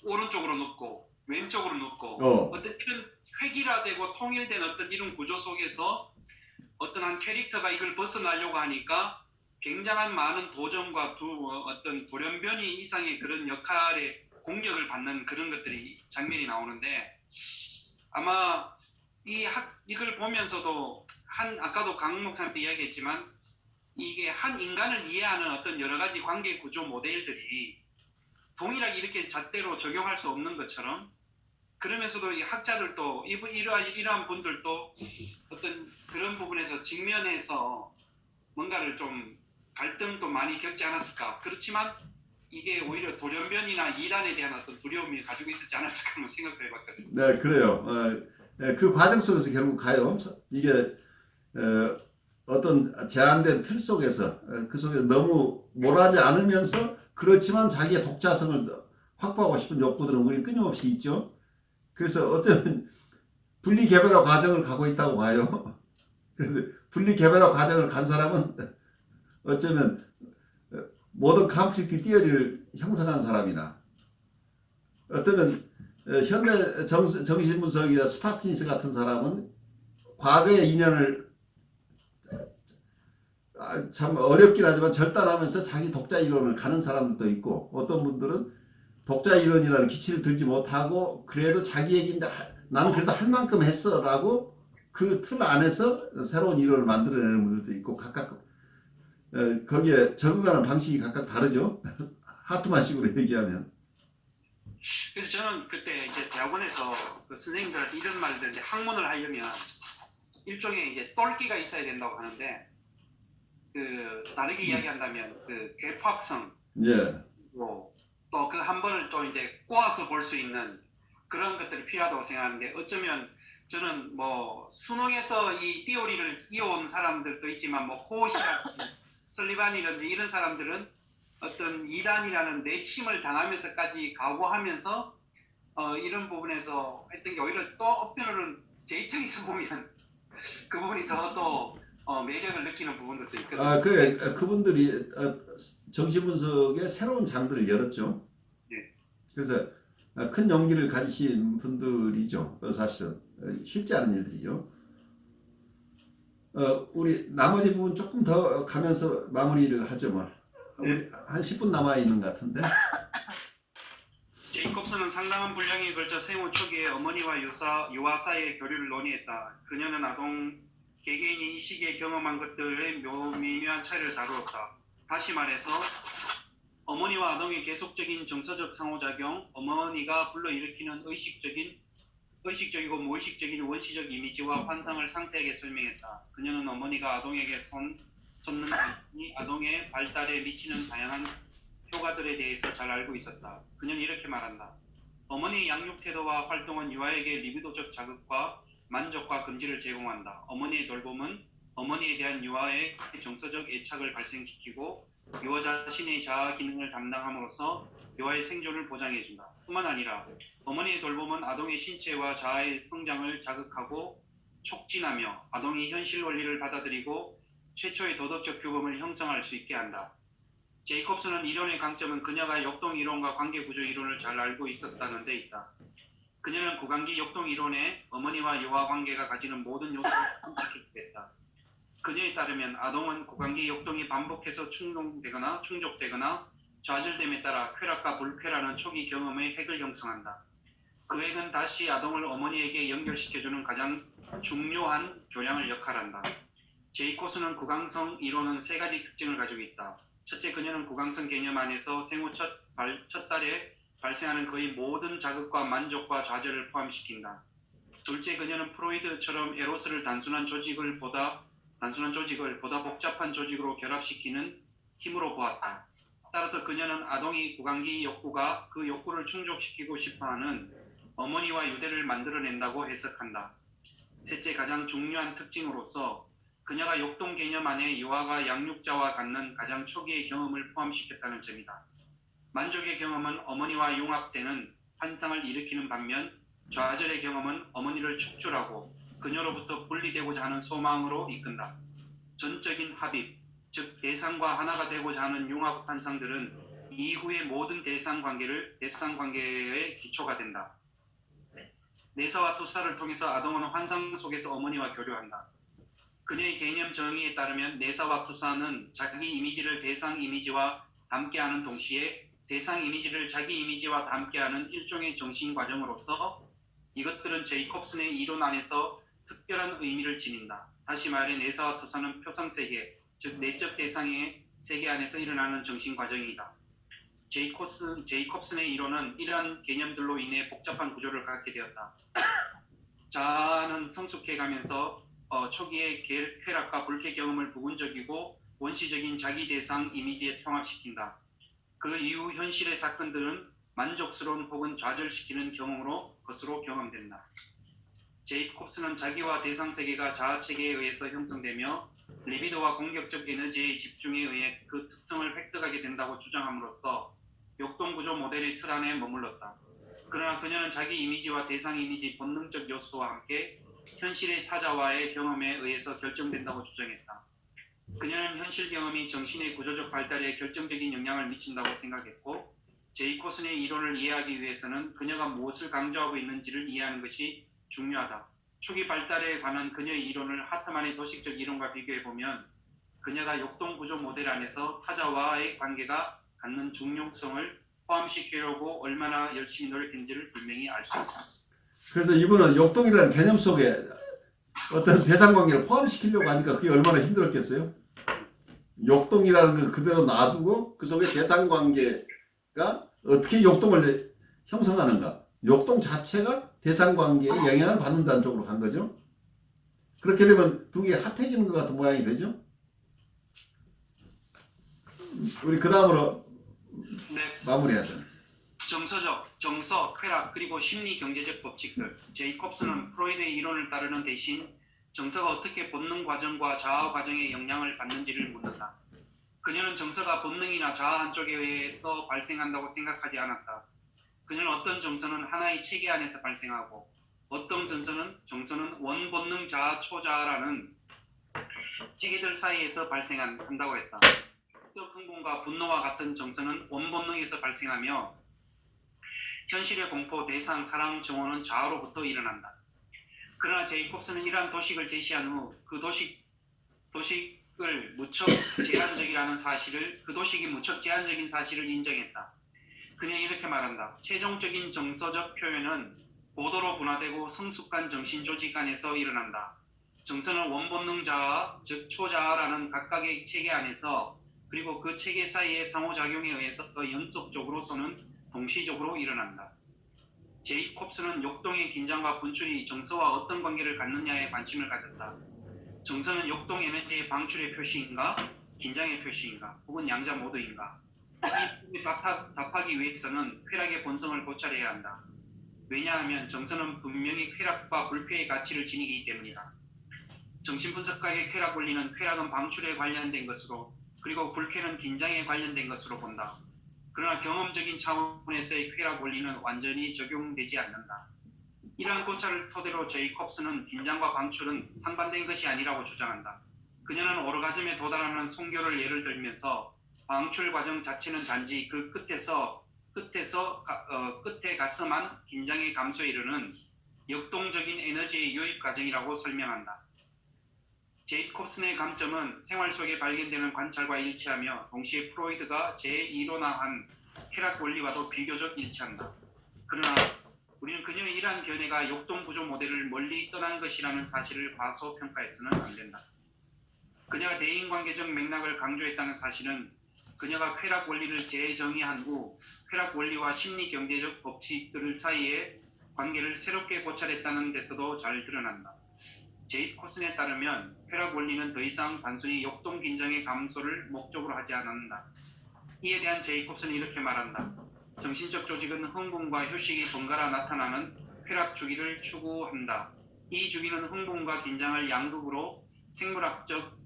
오른쪽으로 눕고 왼쪽으로 눕고 어떤 이런 획일화되고 통일된 어떤 이런 구조 속에서 어떤 한 캐릭터가 이걸 벗어나려고 하니까 굉장한 많은 도전과 어떤 돌연변이 이상의 그런 역할에 공격을 받는 그런 것들이 장면이 나오는데 아마 이걸 보면서도 아까도 강 목사님도 이야기했지만 이게 한 인간을 이해하는 어떤 여러 가지 관계 구조 모델들이 동일하게 이렇게 잣대로 적용할 수 없는 것처럼 그러면서도 이 학자들도 이러한 분들도 어떤 그런 부분에서 직면해서 뭔가를 좀 갈등도 많이 겪지 않았을까. 그렇지만 이게 오히려 돌연변이나 이단에 대한 어떤 두려움이 가지고 있었지 않았을까 하는 생각도 해봤거든요. 네, 그래요. 그 과정 속에서 결국 가요. 이게 어떤 제한된 틀 속에서 그 속에 너무 몰아지 않으면서 그렇지만 자기의 독자성을 확보하고 싶은 욕구들은 우리 끊임없이 있죠. 그래서 어쩌면 분리개별화 과정을 가고 있다고 봐요. 그런데 분리개별화 과정을 간 사람은 어쩌면 모든 컴플리트 티어리를 형성한 사람이나 어쩌면 현대 정신분석이나 스파티니스 같은 사람은 과거의 인연을 참 어렵긴 하지만 절단하면서 자기 독자 이론을 가는 사람들도 있고 어떤 분들은 독자 이론이라는 기치를 들지 못하고 그래도 자기 얘기인데 나는 그래도 할 만큼 했어 라고 그 틀 안에서 새로운 이론을 만들어내는 분들도 있고 각각 거기에 적응하는 방식이 각각 다르죠. 하트만식으로 얘기하면. 그래서 저는 그때 이제 대학원에서 그 선생님들한테 이런 말을 이제 학문을 하려면 일종의 이제 똘끼가 있어야 된다고 하는데 그 다르게 이야기한다면 그 괴팍성 예. 또 그 한 번을 또 이제 꼬아서 볼 수 있는 그런 것들이 필요하다고 생각하는데 어쩌면 저는 뭐 수능에서 이 띠오리를 이어온 사람들도 있지만 뭐 코시라 설리반이라든지 이런 사람들은 어떤 이단이라는 내침을 당하면서까지 각오하면서 이런 부분에서 했던 게 오히려 또 한편으로는 제 입장에서 보면 그 부분이 더 또 매력을 느끼는 부분들도 있거든요. 아, 그래. 그분들이 정신분석의 새로운 장들을 열었죠. 네. 그래서 큰 용기를 가지신 분들이죠. 사실은 쉽지 않은 일들이죠. 우리 나머지 부분 조금 더 가면서 마무리를 하죠. 뭐. 우리 한 10분 남아 있는 것 같은데. 제이콥스는 상당한 분량에 걸쳐 생후 초기에 어머니와 유아 사이의 교류를 논의했다. 그녀는 아동 개개인이 이 시기에 경험한 것들의 미묘한 차이를 다루었다. 다시 말해서 어머니와 아동의 계속적인 정서적 상호작용, 어머니가 불러일으키는 의식적이고 무의식적인 원시적 이미지와 환상을 상세하게 설명했다. 그녀는 어머니가 아동에게 쏟는 방법이 아동의 발달에 미치는 다양한 효과들에 대해서 잘 알고 있었다. 그녀는 이렇게 말한다. 어머니의 양육 태도와 활동은 유아에게 리비도적 자극과 만족과 금지를 제공한다. 어머니의 돌봄은 어머니에 대한 유아의 정서적 애착을 발생시키고 유아 자신의 자아 기능을 담당함으로써 유아의 생존을 보장해준다. 뿐만 아니라 어머니의 돌봄은 아동의 신체와 자아의 성장을 자극하고 촉진하며 아동이 현실 원리를 받아들이고 최초의 도덕적 규범을 형성할 수 있게 한다. 제이콥스는 이론의 강점은 그녀가 역동 이론과 관계 구조 이론을 잘 알고 있었다는 데 있다. 그녀는 구강기 역동 이론에 어머니와 유아 관계가 가지는 모든 요소를 분석했다. 그녀에 따르면 아동은 구강기 역동이 반복해서 충족되거나 좌절됨에 따라 쾌락과 불쾌라는 초기 경험의 핵을 형성한다. 그 핵은 다시 아동을 어머니에게 연결시켜주는 가장 중요한 교량을 역할한다. 제이콥스는 구강성 이론은 세 가지 특징을 가지고 있다. 첫째, 그녀는 구강성 개념 안에서 생후 첫 달에 발생하는 거의 모든 자극과 만족과 좌절을 포함시킨다. 둘째, 그녀는 프로이드처럼 에로스를 단순한 조직을 보다 복잡한 조직으로 결합시키는 힘으로 보았다. 따라서 그녀는 아동이 구강기 욕구가 그 욕구를 충족시키고 싶어하는 어머니와 유대를 만들어낸다고 해석한다. 셋째, 가장 중요한 특징으로서 그녀가 역동 개념 안에 유아가 양육자와 갖는 가장 초기의 경험을 포함시켰다는 점이다. 만족의 경험은 어머니와 융합되는 환상을 일으키는 반면 좌절의 경험은 어머니를 축출하고 그녀로부터 분리되고자 하는 소망으로 이끈다. 전적인 합입, 즉 대상과 하나가 되고자 하는 융합 환상들은 이후의 모든 대상 관계의 기초가 된다. 내사와 투사를 통해서 아동은 환상 속에서 어머니와 교류한다. 그녀의 개념 정의에 따르면 내사와 투사는 자기 이미지를 대상 이미지와 담게하는 동시에 대상 이미지를 자기 이미지와 담게하는 일종의 정신 과정으로서 이것들은 제이콥슨의 이론 안에서 특별한 의미를 지닌다. 다시 말해 내사와 투사는 표상세계, 즉 내적 대상의 세계 안에서 일어나는 정신 과정이다. 제이콥슨의 이론은 이러한 개념들로 인해 복잡한 구조를 갖게 되었다. 자아는 성숙해가면서 초기의 쾌락과 불쾌 경험을 부분적이고 원시적인 자기 대상 이미지에 통합시킨다. 그 이후 현실의 사건들은 만족스러운 혹은 좌절시키는 것으로 경험된다. 제이콥스는 자기와 대상 세계가 자아 체계에 의해서 형성되며 리비도와 공격적 에너지의 집중에 의해 그 특성을 획득하게 된다고 주장함으로써 역동구조 모델의 틀 안에 머물렀다. 그러나 그녀는 자기 이미지와 대상 이미지 본능적 요소와 함께 현실의 타자와의 경험에 의해서 결정된다고 주장했다. 그녀는 현실 경험이 정신의 구조적 발달에 결정적인 영향을 미친다고 생각했고 제이콥슨의 이론을 이해하기 위해서는 그녀가 무엇을 강조하고 있는지를 이해하는 것이 중요하다. 초기 발달에 관한 그녀의 이론을 하트만의 도식적 이론과 비교해보면 그녀가 역동구조 모델 안에서 타자와의 관계가 갖는 중요성을 포함시키려고 얼마나 열심히 노력했는지를 분명히 알 수 있다. 그래서 이분은 역동이라는 개념 속에 어떤 대상관계를 포함시키려고 하니까 그게 얼마나 힘들었겠어요? 역동이라는 거 그대로 놔두고 그 속에 대상관계가 어떻게 역동을 형성하는가? 욕동 자체가 대상관계에 영향을 받는다는 쪽으로 간 거죠. 그렇게 되면 두 개 합해지는 것 같은 모양이 되죠. 우리 그 다음으로 네, 마무리하죠. 정서, 쾌락, 그리고 심리 경제적 법칙들. 제이콥스는 프로이드의 이론을 따르는 대신 정서가 어떻게 본능 과정과 자아 과정에 영향을 받는지를 묻는다. 그녀는 정서가 본능이나 자아 한쪽에 의해서 발생한다고 생각하지 않았다. 그녀는 어떤 정서는 하나의 체계 안에서 발생하고 어떤 정서는 원본능 자아 초자아라는 체계들 사이에서 발생한다고 했다. 적 흥분과 분노와 같은 정서는 원본능에서 발생하며 현실의 공포, 대상, 사랑, 정오는 자아로부터 일어난다. 그러나 제이콥스는 이러한 도식을 제시한 후 그 도식을 무척 제한적인 사실을 인정했다. 그녀는 이렇게 말한다. 최종적인 정서적 표현은 고도로 분화되고 성숙한 정신조직 안에서 일어난다. 정서는 원본능 자아, 즉 초자아라는 각각의 체계 안에서 그리고 그 체계 사이의 상호작용에 의해서 연속적으로 또는 동시적으로 일어난다. 제이콥스는 욕동의 긴장과 분출이 정서와 어떤 관계를 갖느냐에 관심을 가졌다. 정서는 욕동 에너지의 방출의 표시인가, 긴장의 표시인가, 혹은 양자 모두인가? 이 답하기 위해서는 쾌락의 본성을 고찰해야 한다. 왜냐하면 정서는 분명히 쾌락과 불쾌의 가치를 지니기 때문이다. 정신분석학의 쾌락 원리는 쾌락은 방출에 관련된 것으로 그리고 불쾌는 긴장에 관련된 것으로 본다. 그러나 경험적인 차원에서의 쾌락 원리는 완전히 적용되지 않는다. 이러한 고찰을 토대로 제이콥스는 긴장과 방출은 상반된 것이 아니라고 주장한다. 그녀는 오르가즘에 도달하는 송교를 예를 들면서 방출 과정 자체는 단지 그 끝에 가슴한 긴장의 감소에 이르는 역동적인 에너지의 유입 과정이라고 설명한다. 제이콥슨의 감점은 생활 속에 발견되는 관찰과 일치하며 동시에 프로이드가 제2론화한 쾌락 원리와도 비교적 일치한다. 그러나 우리는 그녀의 이러한 견해가 역동 구조 모델을 멀리 떠난 것이라는 사실을 과소평가해서는 안 된다. 그녀가 대인관계적 맥락을 강조했다는 사실은 그녀가 쾌락 원리를 재정의한 후 쾌락 원리와 심리 경제적 법칙들 사이의 관계를 새롭게 고찰했다는 데서도 잘 드러난다. 제이콥슨에 따르면 쾌락 원리는 더 이상 단순히 역동 긴장의 감소를 목적으로 하지 않는다. 이에 대한 제이콥슨은 이렇게 말한다. 정신적 조직은 흥분과 휴식이 번갈아 나타나는 쾌락 주기를 추구한다. 이 주기는 흥분과 긴장을 양극으로 생물학적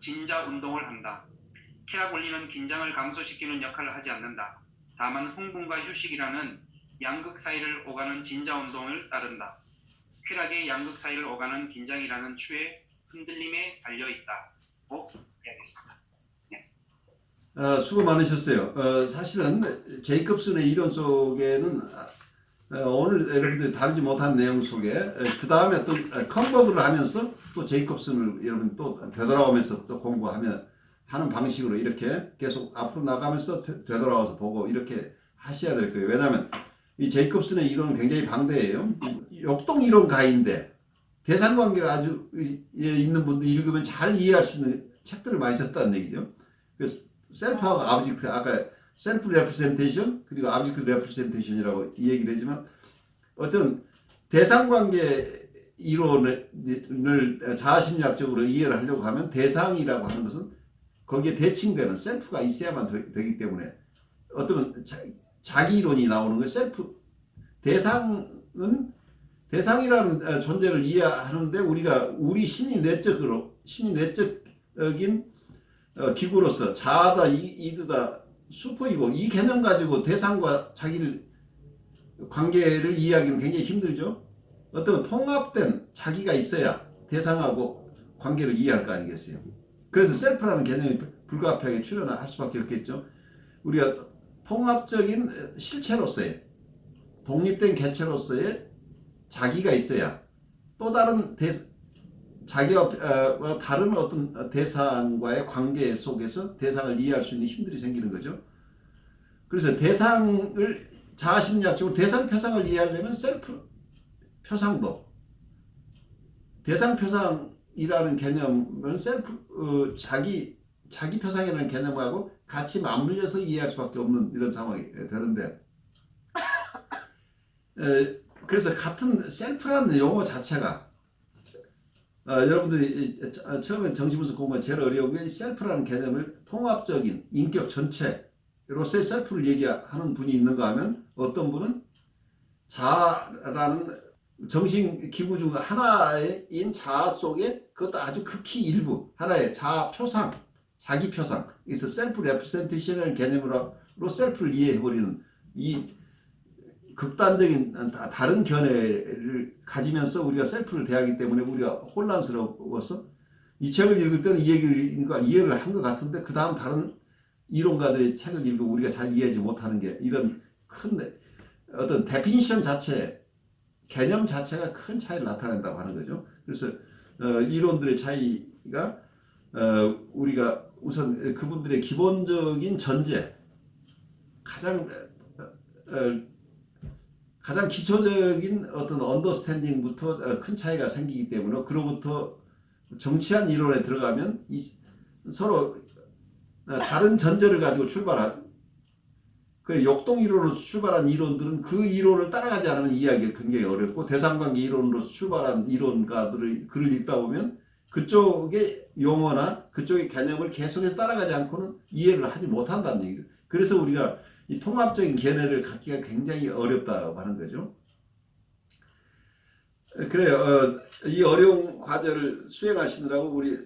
진자 운동을 한다. 쾌락 원리는 긴장을 감소시키는 역할을 하지 않는다. 다만 흥분과 휴식이라는 양극 사이를 오가는 진자 운동을 따른다. 쾌락의 양극 사이를 오가는 긴장이라는 추의 흔들림에 달려있다고 이야기했습니다. 수고 많으셨어요. 사실은 제이콥슨의 이론 속에는 오늘 여러분들이 다루지 못한 내용 속에 그 다음에 또 컨버그를 하면서 또 제이콥슨을 여러분 또 되돌아오면서 또 공부하면 하는 방식으로 이렇게 계속 앞으로 나가면서 되돌아와서 보고 이렇게 하셔야 될 거예요. 왜냐하면 이 제이콥슨의 이론은 굉장히 방대해요. 역동 이론가인데 대상관계를 아주 있는 분들 읽으면 잘 이해할 수 있는 책들을 많이 썼다는 얘기죠. 셀프하고 아브젝트, 아까 셀프 레프레젠테이션 그리고 아브젝트 레프레젠테이션이라고 이 얘기를 했지만 어쨌든 대상관계 이론을 자아심리학적으로 이해를 하려고 하면 대상이라고 하는 것은 거기에 대칭되는 셀프가 있어야만 되기 때문에 어떤 자기 이론이 나오는 거예요. 셀프 대상은 대상이라는 존재를 이해하는데 우리 심리 내적인 기구로서 자아다 이드다 슈퍼이고 이 개념 가지고 대상과 자기를 관계를 이해하기는 굉장히 힘들죠. 어떤 통합된 자기가 있어야 대상하고 관계를 이해할 거 아니겠어요. 그래서 셀프라는 개념이 불가피하게 출현할 수밖에 없겠죠. 우리가 통합적인 실체로서의 독립된 개체로서의 자기가 있어야 또 다른 자기와 다른 어떤 대상과의 관계 속에서 대상을 이해할 수 있는 힘들이 생기는 거죠. 그래서 대상을 자아심리학적으로 대상 표상을 이해하려면 셀프 표상도 대상 표상이라는 개념은 셀프 자기 표상이라는 개념하고 같이 맞물려서 이해할 수밖에 없는 이런 상황이 되는데 그래서 같은 셀프라는 용어 자체가 여러분들이 처음에 정신분석 공부가 제일 어려운 게 셀프라는 개념을 통합적인 인격 전체로서의 셀프를 얘기하는 분이 있는가 하면 어떤 분은 자아라는 정신기구 중 하나인 자아 속에 그것도 아주 극히 일부 하나의 자아 표상, 자기 표상, 그래서 셀프 레프레젠테이션이라는 개념으로 셀프를 이해해버리는 이 극단적인 다른 견해를 가지면서 우리가 셀프를 대하기 때문에 우리가 혼란스러워서 이 책을 읽을 때는 이 얘기를 이해를 한 것 같은데 그 다음 다른 이론가들의 책을 읽고 우리가 잘 이해하지 못하는 게 이런 큰 어떤 데피니션 자체, 개념 자체가 큰 차이를 나타낸다고 하는 거죠. 그래서 이론들의 차이가 우리가 우선 그분들의 기본적인 전제, 가장 기초적인 어떤 언더스탠딩부터 큰 차이가 생기기 때문에 그로부터 정치한 이론에 들어가면 서로 다른 전제를 가지고 출발한 그 역동 이론으로 출발한 이론들은 그 이론을 따라가지 않으면 이해하기가 굉장히 어렵고 대상관계 이론으로 출발한 이론가들의 글을 읽다 보면 그쪽의 용어나 그쪽의 개념을 계속해서 따라가지 않고는 이해를 하지 못한다는 얘기죠. 그래서 우리가 이 통합적인 견해를 갖기가 굉장히 어렵다고 하는 거죠. 그래요. 이 어려운 과제를 수행하시느라고 우리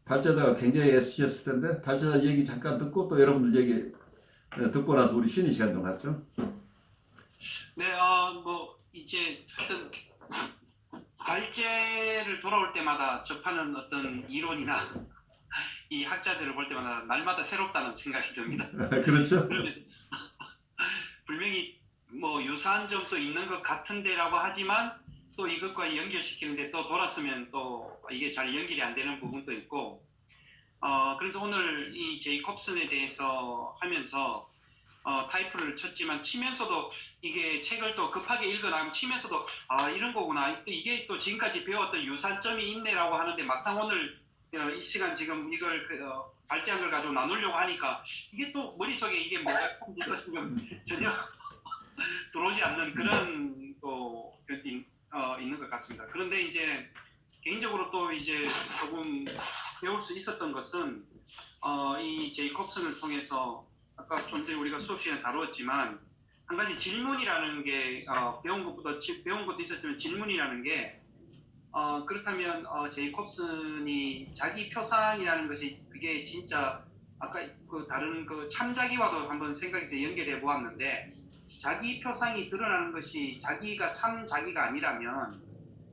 발제자가 굉장히 애쓰셨을 텐데 발제자 얘기 잠깐 듣고 또 여러분들 얘기 듣고 나서 우리 쉬는 시간 좀 갖죠. 네, 뭐 이제 하여튼 발제를 돌아올 때마다 접하는 어떤 이론이나 이 학자들을 볼 때마다 날마다 새롭다는 생각이 듭니다. 그렇죠. 분명히 뭐 유사한 점도 있는 것 같은데라고 하지만 또 이것과 연결시키는데 또 돌았으면 또 이게 잘 연결이 안 되는 부분도 있고 그래서 오늘 이 제이콥슨에 대해서 하면서 타이프를 쳤지만 치면서도 이게 책을 또 급하게 읽어나가면 치면서도 이런 거구나 또 이게 또 지금까지 배웠던 유사점이 있네라고 하는데 막상 오늘 이 시간 지금 이걸 발제한 걸 가지고 나누려고 하니까 이게 또 머릿속에 이게 뭐가 지금 전혀 들어오지 않는 그런 또 있는 것 같습니다. 그런데 이제 개인적으로 또 이제 조금 배울 수 있었던 것은 이 제이콥슨을 통해서 아까 좀 전에 우리가 수업 시간에 다루었지만 한 가지 질문이라는 게 배운 것도 있었지만 질문이라는 게 그렇다면 제이콥슨이 자기 표상이라는 것이 그게 진짜 아까 그 다른 그 참자기와도 한번 생각해서 연결해 보았는데 자기 표상이 드러나는 것이 자기가 참 자기가 아니라면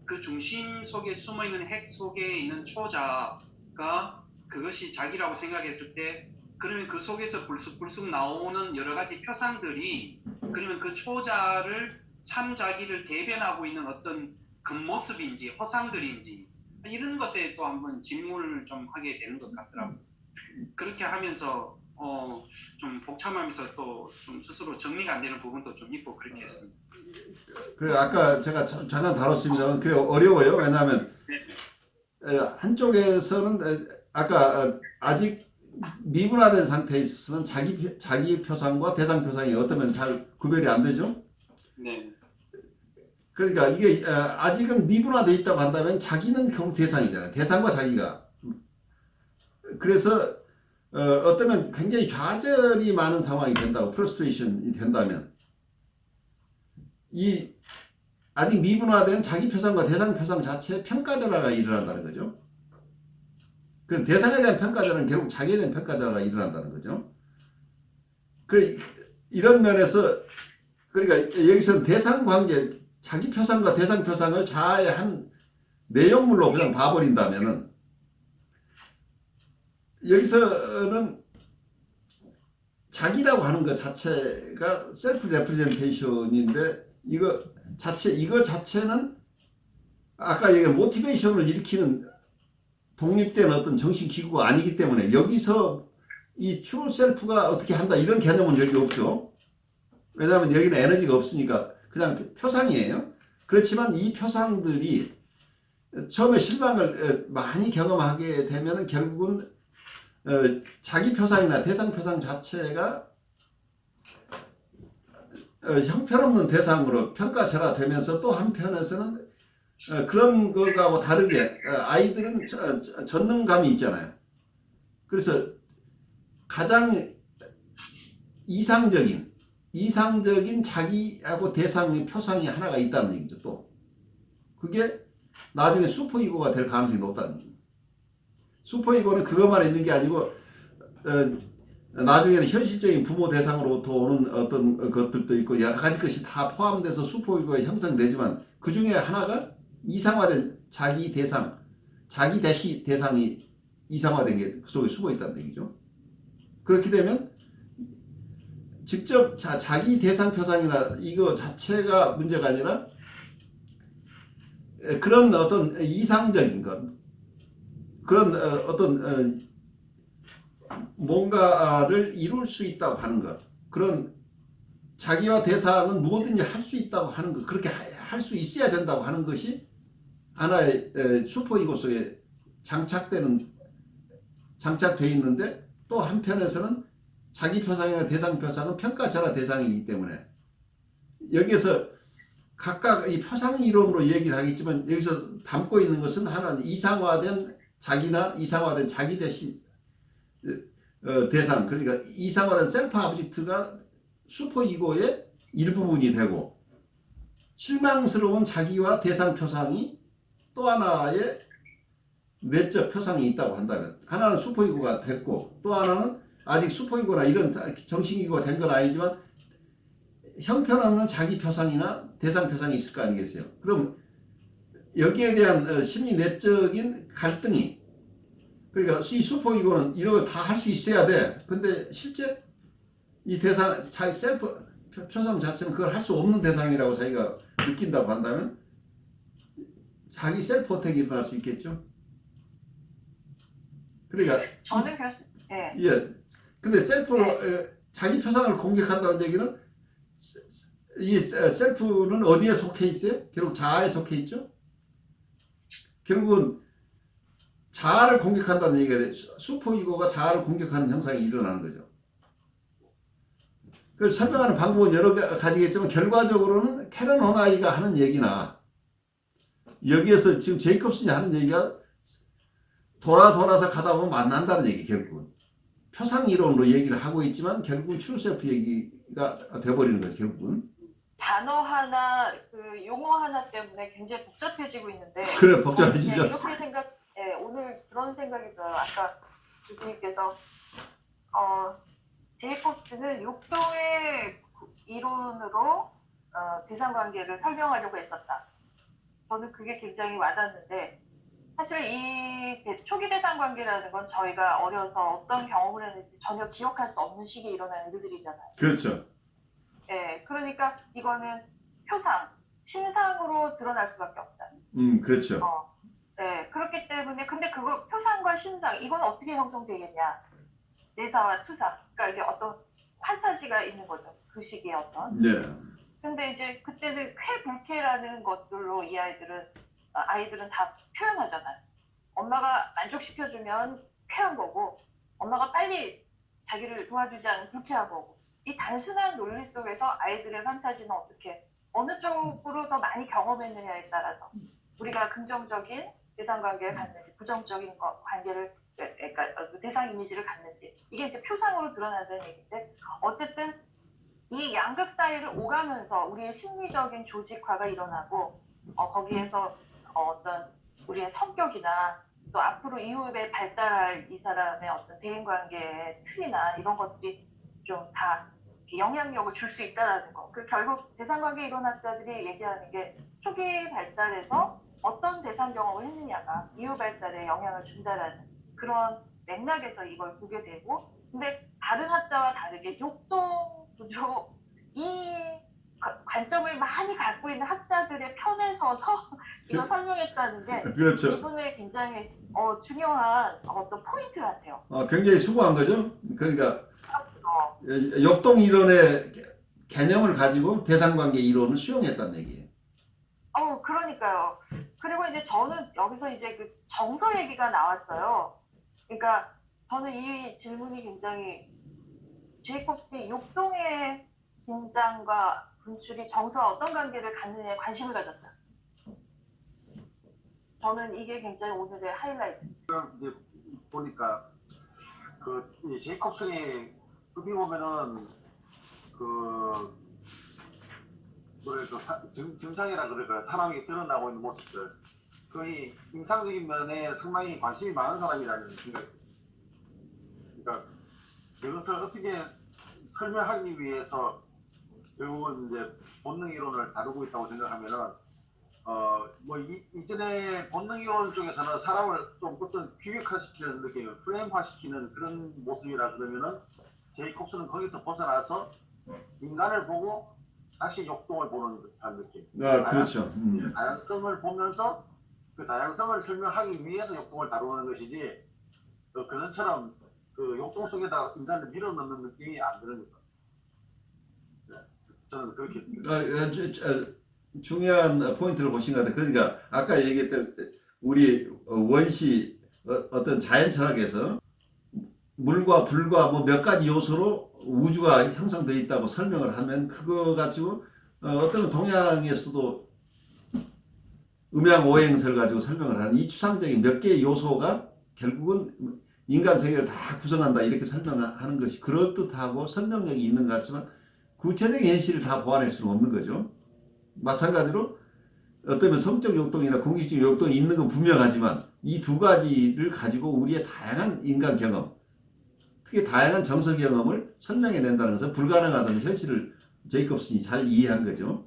그 중심 속에 숨어 있는 핵 속에 있는 초자가 그것이 자기라고 생각했을 때 그러면 그 속에서 불쑥불쑥 나오는 여러 가지 표상들이 그러면 그 초자를 참 자기를 대변하고 있는 어떤 겉모습인지 허상들인지 이런 것에 또 한번 질문을 좀 하게 되는 것 같더라고요. 그렇게 하면서 좀 복잡하면서 또 좀 스스로 정리가 안 되는 부분도 좀 있고 그렇게 했습니다. 그래 아까 제가 잠깐 다뤘습니다만 그게 어려워요. 왜냐하면 한쪽에서는 아까 아직 미분화된 상태에 있어서는 자기 표상과 대상 표상이 어쩌면 잘 구별이 안 되죠. 네. 그러니까 이게 아직은 미분화되어 있다고 한다면 자기는 결국 대상이잖아요. 대상과 자기가. 그래서 어쩌면 굉장히 좌절이 많은 상황이 된다고 프러스트레이션이 된다면 이 아직 미분화된 자기 표상과 대상 표상 자체의 평가절하가 일어난다는 거죠. 그 대상에 대한 평가절은 결국 자기에 대한 평가절하가 일어난다는 거죠. 이런 면에서 그러니까 여기서는 대상 관계 자기 표상과 대상 표상을 자아의 한 내용물로 그냥 봐버린다면은 여기서는 자기라고 하는 것 자체가 셀프 레프레젠테이션인데 이거 자체는 아까 얘기한 모티베이션을 일으키는 독립된 어떤 정신 기구가 아니기 때문에 여기서 이 트루 셀프가 어떻게 한다 이런 개념은 여기 없죠. 왜냐하면 여기는 에너지가 없으니까 그냥 표상이에요. 그렇지만 이 표상들이 처음에 실망을 많이 경험하게 되면 결국은 자기 표상이나 대상 표상 자체가 형편없는 대상으로 평가절하되면서 또 한편에서는 그런 것하고 다르게 아이들은 전능감이 있잖아요. 그래서 가장 이상적인 자기하고 대상의 표상이 하나가 있다는 얘기죠. 또 그게 나중에 슈퍼이고가 될 가능성이 높다는 얘기죠. 슈퍼이고는 그것만 있는 게 아니고 나중에는 현실적인 부모 대상으로부터 오는 어떤 것들도 있고 여러 가지 것이 다 포함돼서 슈퍼이고가 형성되지만 그 중에 하나가 이상화된 자기 대상, 자기 대상이 이상화된 게 그 속에 숨어 있다는 얘기죠. 그렇게 되면 직접 자기 대상 표상이나 이거 자체가 문제가 아니라 그런 어떤 이상적인 것, 그런 어떤 뭔가를 이룰 수 있다고 하는 것, 그런 자기와 대상은 무엇든지 할 수 있다고 하는 것, 그렇게 할 수 있어야 된다고 하는 것이 하나의 슈퍼이고 속에 장착되어 있는데 또 한편에서는 자기 표상이나 대상 표상은 평가절하 대상이기 때문에 여기에서 각각 이 표상 이론으로 얘기를 하겠지만 여기서 담고 있는 것은 하나는 이상화된 자기나 이상화된 자기 대신 대상, 그러니까 이상화된 셀프 아브젝트가 슈퍼이고의 일부분이 되고 실망스러운 자기와 대상 표상이 또 하나의 내적 표상이 있다고 한다면 하나는 슈퍼이고가 됐고 또 하나는 아직 슈퍼이고나 이런 정신이고가 된 건 아니지만 형편없는 자기 표상이나 대상 표상이 있을 거 아니겠어요. 그럼 여기에 대한 심리 내적인 갈등이, 그러니까 이 슈퍼이고는 이런 거 다 할 수 있어야 돼. 근데 실제 이 대상, 자기 셀프 표상 자체는 그걸 할 수 없는 대상이라고 자기가 느낀다고 한다면 자기 셀프 어택이 일어날 수 있겠죠. 그러니까 저는 예. 예. 근데 셀프로 자기 표상을 공격한다는 얘기는 이 셀프는 어디에 속해 있어요? 결국 자아에 속해 있죠. 결국은 자아를 공격한다는 얘기가 돼. 슈퍼이고가 자아를 공격하는 현상이 일어나는 거죠. 그걸 설명하는 방법은 여러 가지겠지만 결과적으로는 캐런 호나이가 하는 얘기나 여기에서 지금 제이콥슨이 하는 얘기가 돌아서 가다 보면 만난다는 얘기. 결국은 표상 이론으로 얘기를 하고 있지만 결국은 트루셀프 얘기가 돼버리는 거죠. 결국은 단어 하나, 그 용어 하나 때문에 굉장히 복잡해지고 있는데. 그래, 복잡해지죠. 이렇게 오늘 그런 생각이 들어요. 아까 교수님께서 제이콥스는 육도의 이론으로 대상관계를 설명하려고 했었다. 저는 그게 굉장히 와닿는데 사실 이 초기 대상관계라는 건 저희가 어려서 어떤 경험을 했는지 전혀 기억할 수 없는 시기에 일어나는 일들이잖아요. 그렇죠. 예, 그러니까 이거는 표상, 신상으로 드러날 수밖에 없다. 그렇죠. 네, 그렇기 때문에 근데 그거 표상과 신상 이건 어떻게 형성되겠냐? 내사와 투사, 그러니까 이게 어떤 판타지가 있는 거죠. 그 시기에 어떤. 네. 근데 이제 그때는 쾌불쾌라는 것들로 이 아이들은 다 표현하잖아요. 엄마가 만족시켜주면 쾌한 거고, 엄마가 빨리 자기를 도와주지 않으면 불쾌한 거고. 이 단순한 논리 속에서 아이들의 판타지는 어떻게 어느 쪽으로 더 많이 경험했느냐에 따라서 우리가 긍정적인 대상관계를 갖는지 부정적인 관계를 그러니까 대상 이미지를 갖는지 이게 이제 표상으로 드러난다는 얘기인데 어쨌든 이 양극 사이를 오가면서 우리의 심리적인 조직화가 일어나고 거기에서 어떤 우리의 성격이나 또 앞으로 이후에 발달할 이 사람의 어떤 대인관계의 틀이나 이런 것들이 좀 다 영향력을 줄 수 있다라는 거. 그 결국 대상관계 이론학자들이 얘기하는 게 초기 발달에서 어떤 대상 경험을 했느냐가 이후 발달에 영향을 준다라는 그런 맥락에서 이걸 보게 되고, 근데 다른 학자와 다르게 욕동 구조 이 관점을 많이 갖고 있는 학자들의 편에 서서 이거 설명했다는 게 그렇죠. 이분의 굉장히 중요한 어떤 포인트 같아요. 굉장히 수고한 거죠. 그러니까 역동 이론의 개념을 가지고 대상관계 이론을 수용했다는 얘기예요. 그러니까요. 그리고 이제 저는 여기서 이제 그 정서 얘기가 나왔어요. 그러니까 저는 이 질문이 굉장히 제이콥스의 욕동의 긴장과 분출이 정서와 어떤 관계를 갖느냐에 관심을 가졌다. 저는 이게 굉장히 오늘의 하이라이트. 이제 보니까 이 제이콥슨이 어떻게 보면은 그 뭐랄까 증상이라 그럴까 사람이 드러나고 있는 모습들 거의 임상적인 면에 상당히 관심이 많은 사람이라는 생각이 그러니까 이것을 어떻게 설명하기 위해서 결국은 이제 본능 이론을 다루고 있다고 생각하면은 뭐 이전에 본능 이론 쪽에서는 사람을 좀 어떤 규격화시키는 느낌, 프레임화시키는 그런 모습이라 그러면은 제이콥스는 거기서 벗어나서 인간을 보고 다시 욕동을 보는 듯한 느낌. 아, 그렇죠. 다양성을 보면서 그 다양성을 설명하기 위해서 욕동을 다루는 것이지 그전처럼 그 욕동 속에다 인간을 밀어넣는 느낌이 안 드는 것. 네, 저는 그렇게. 중요한 포인트를 보신 것 같아요. 그러니까 아까 얘기했던 우리 원시 어떤 자연 철학에서 물과 불과 뭐 몇 가지 요소로 우주가 형성되어 있다고 설명을 하면 그거 가지고 어떤 동양에서도 음양오행설 가지고 설명을 하는 이 추상적인 몇 개의 요소가 결국은 인간 세계를 다 구성한다 이렇게 설명하는 것이 그럴듯하고 설명력이 있는 것 같지만 구체적인 현실을 다 보완할 수는 없는 거죠. 마찬가지로 어쩌면 성적 욕동이나 공식적 욕동이 있는 건 분명하지만 이 두 가지를 가지고 우리의 다양한 인간 경험, 특히 다양한 정서 경험을 설명해낸다는 것은 불가능하다는 현실을 제이콥슨이 잘 이해한 거죠.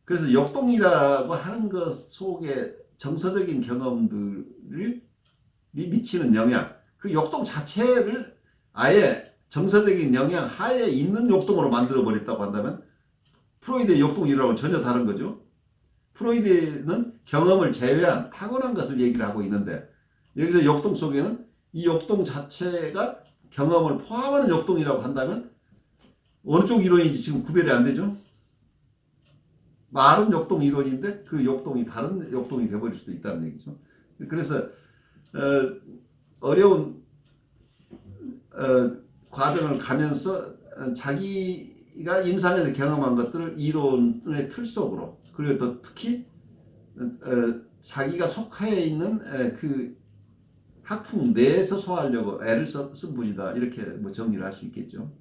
그래서 욕동이라고 하는 것 속에 정서적인 경험들이 미치는 영향, 그 욕동 자체를 아예 정서적인 영향 하에 있는 욕동으로 만들어버렸다고 한다면 프로이드의 욕동이라고는 전혀 다른 거죠. 프로이드는 경험을 제외한 타고난 것을 얘기를 하고 있는데 여기서 욕동 속에는 이 욕동 자체가 경험을 포함하는 욕동이라고 한다면 어느 쪽 이론인지 지금 구별이 안 되죠. 말은 욕동 이론인데 그 욕동이 다른 욕동이 되어버릴 수도 있다는 얘기죠. 그래서 어려운 과정을 가면서 자기가 임상에서 경험한 것들을 이론의 틀 속으로 그리고 또 특히 자기가 속해 있는 그 학풍 내에서 소화하려고 애를 쓴 분이다 이렇게 뭐 정리를 할 수 있겠죠.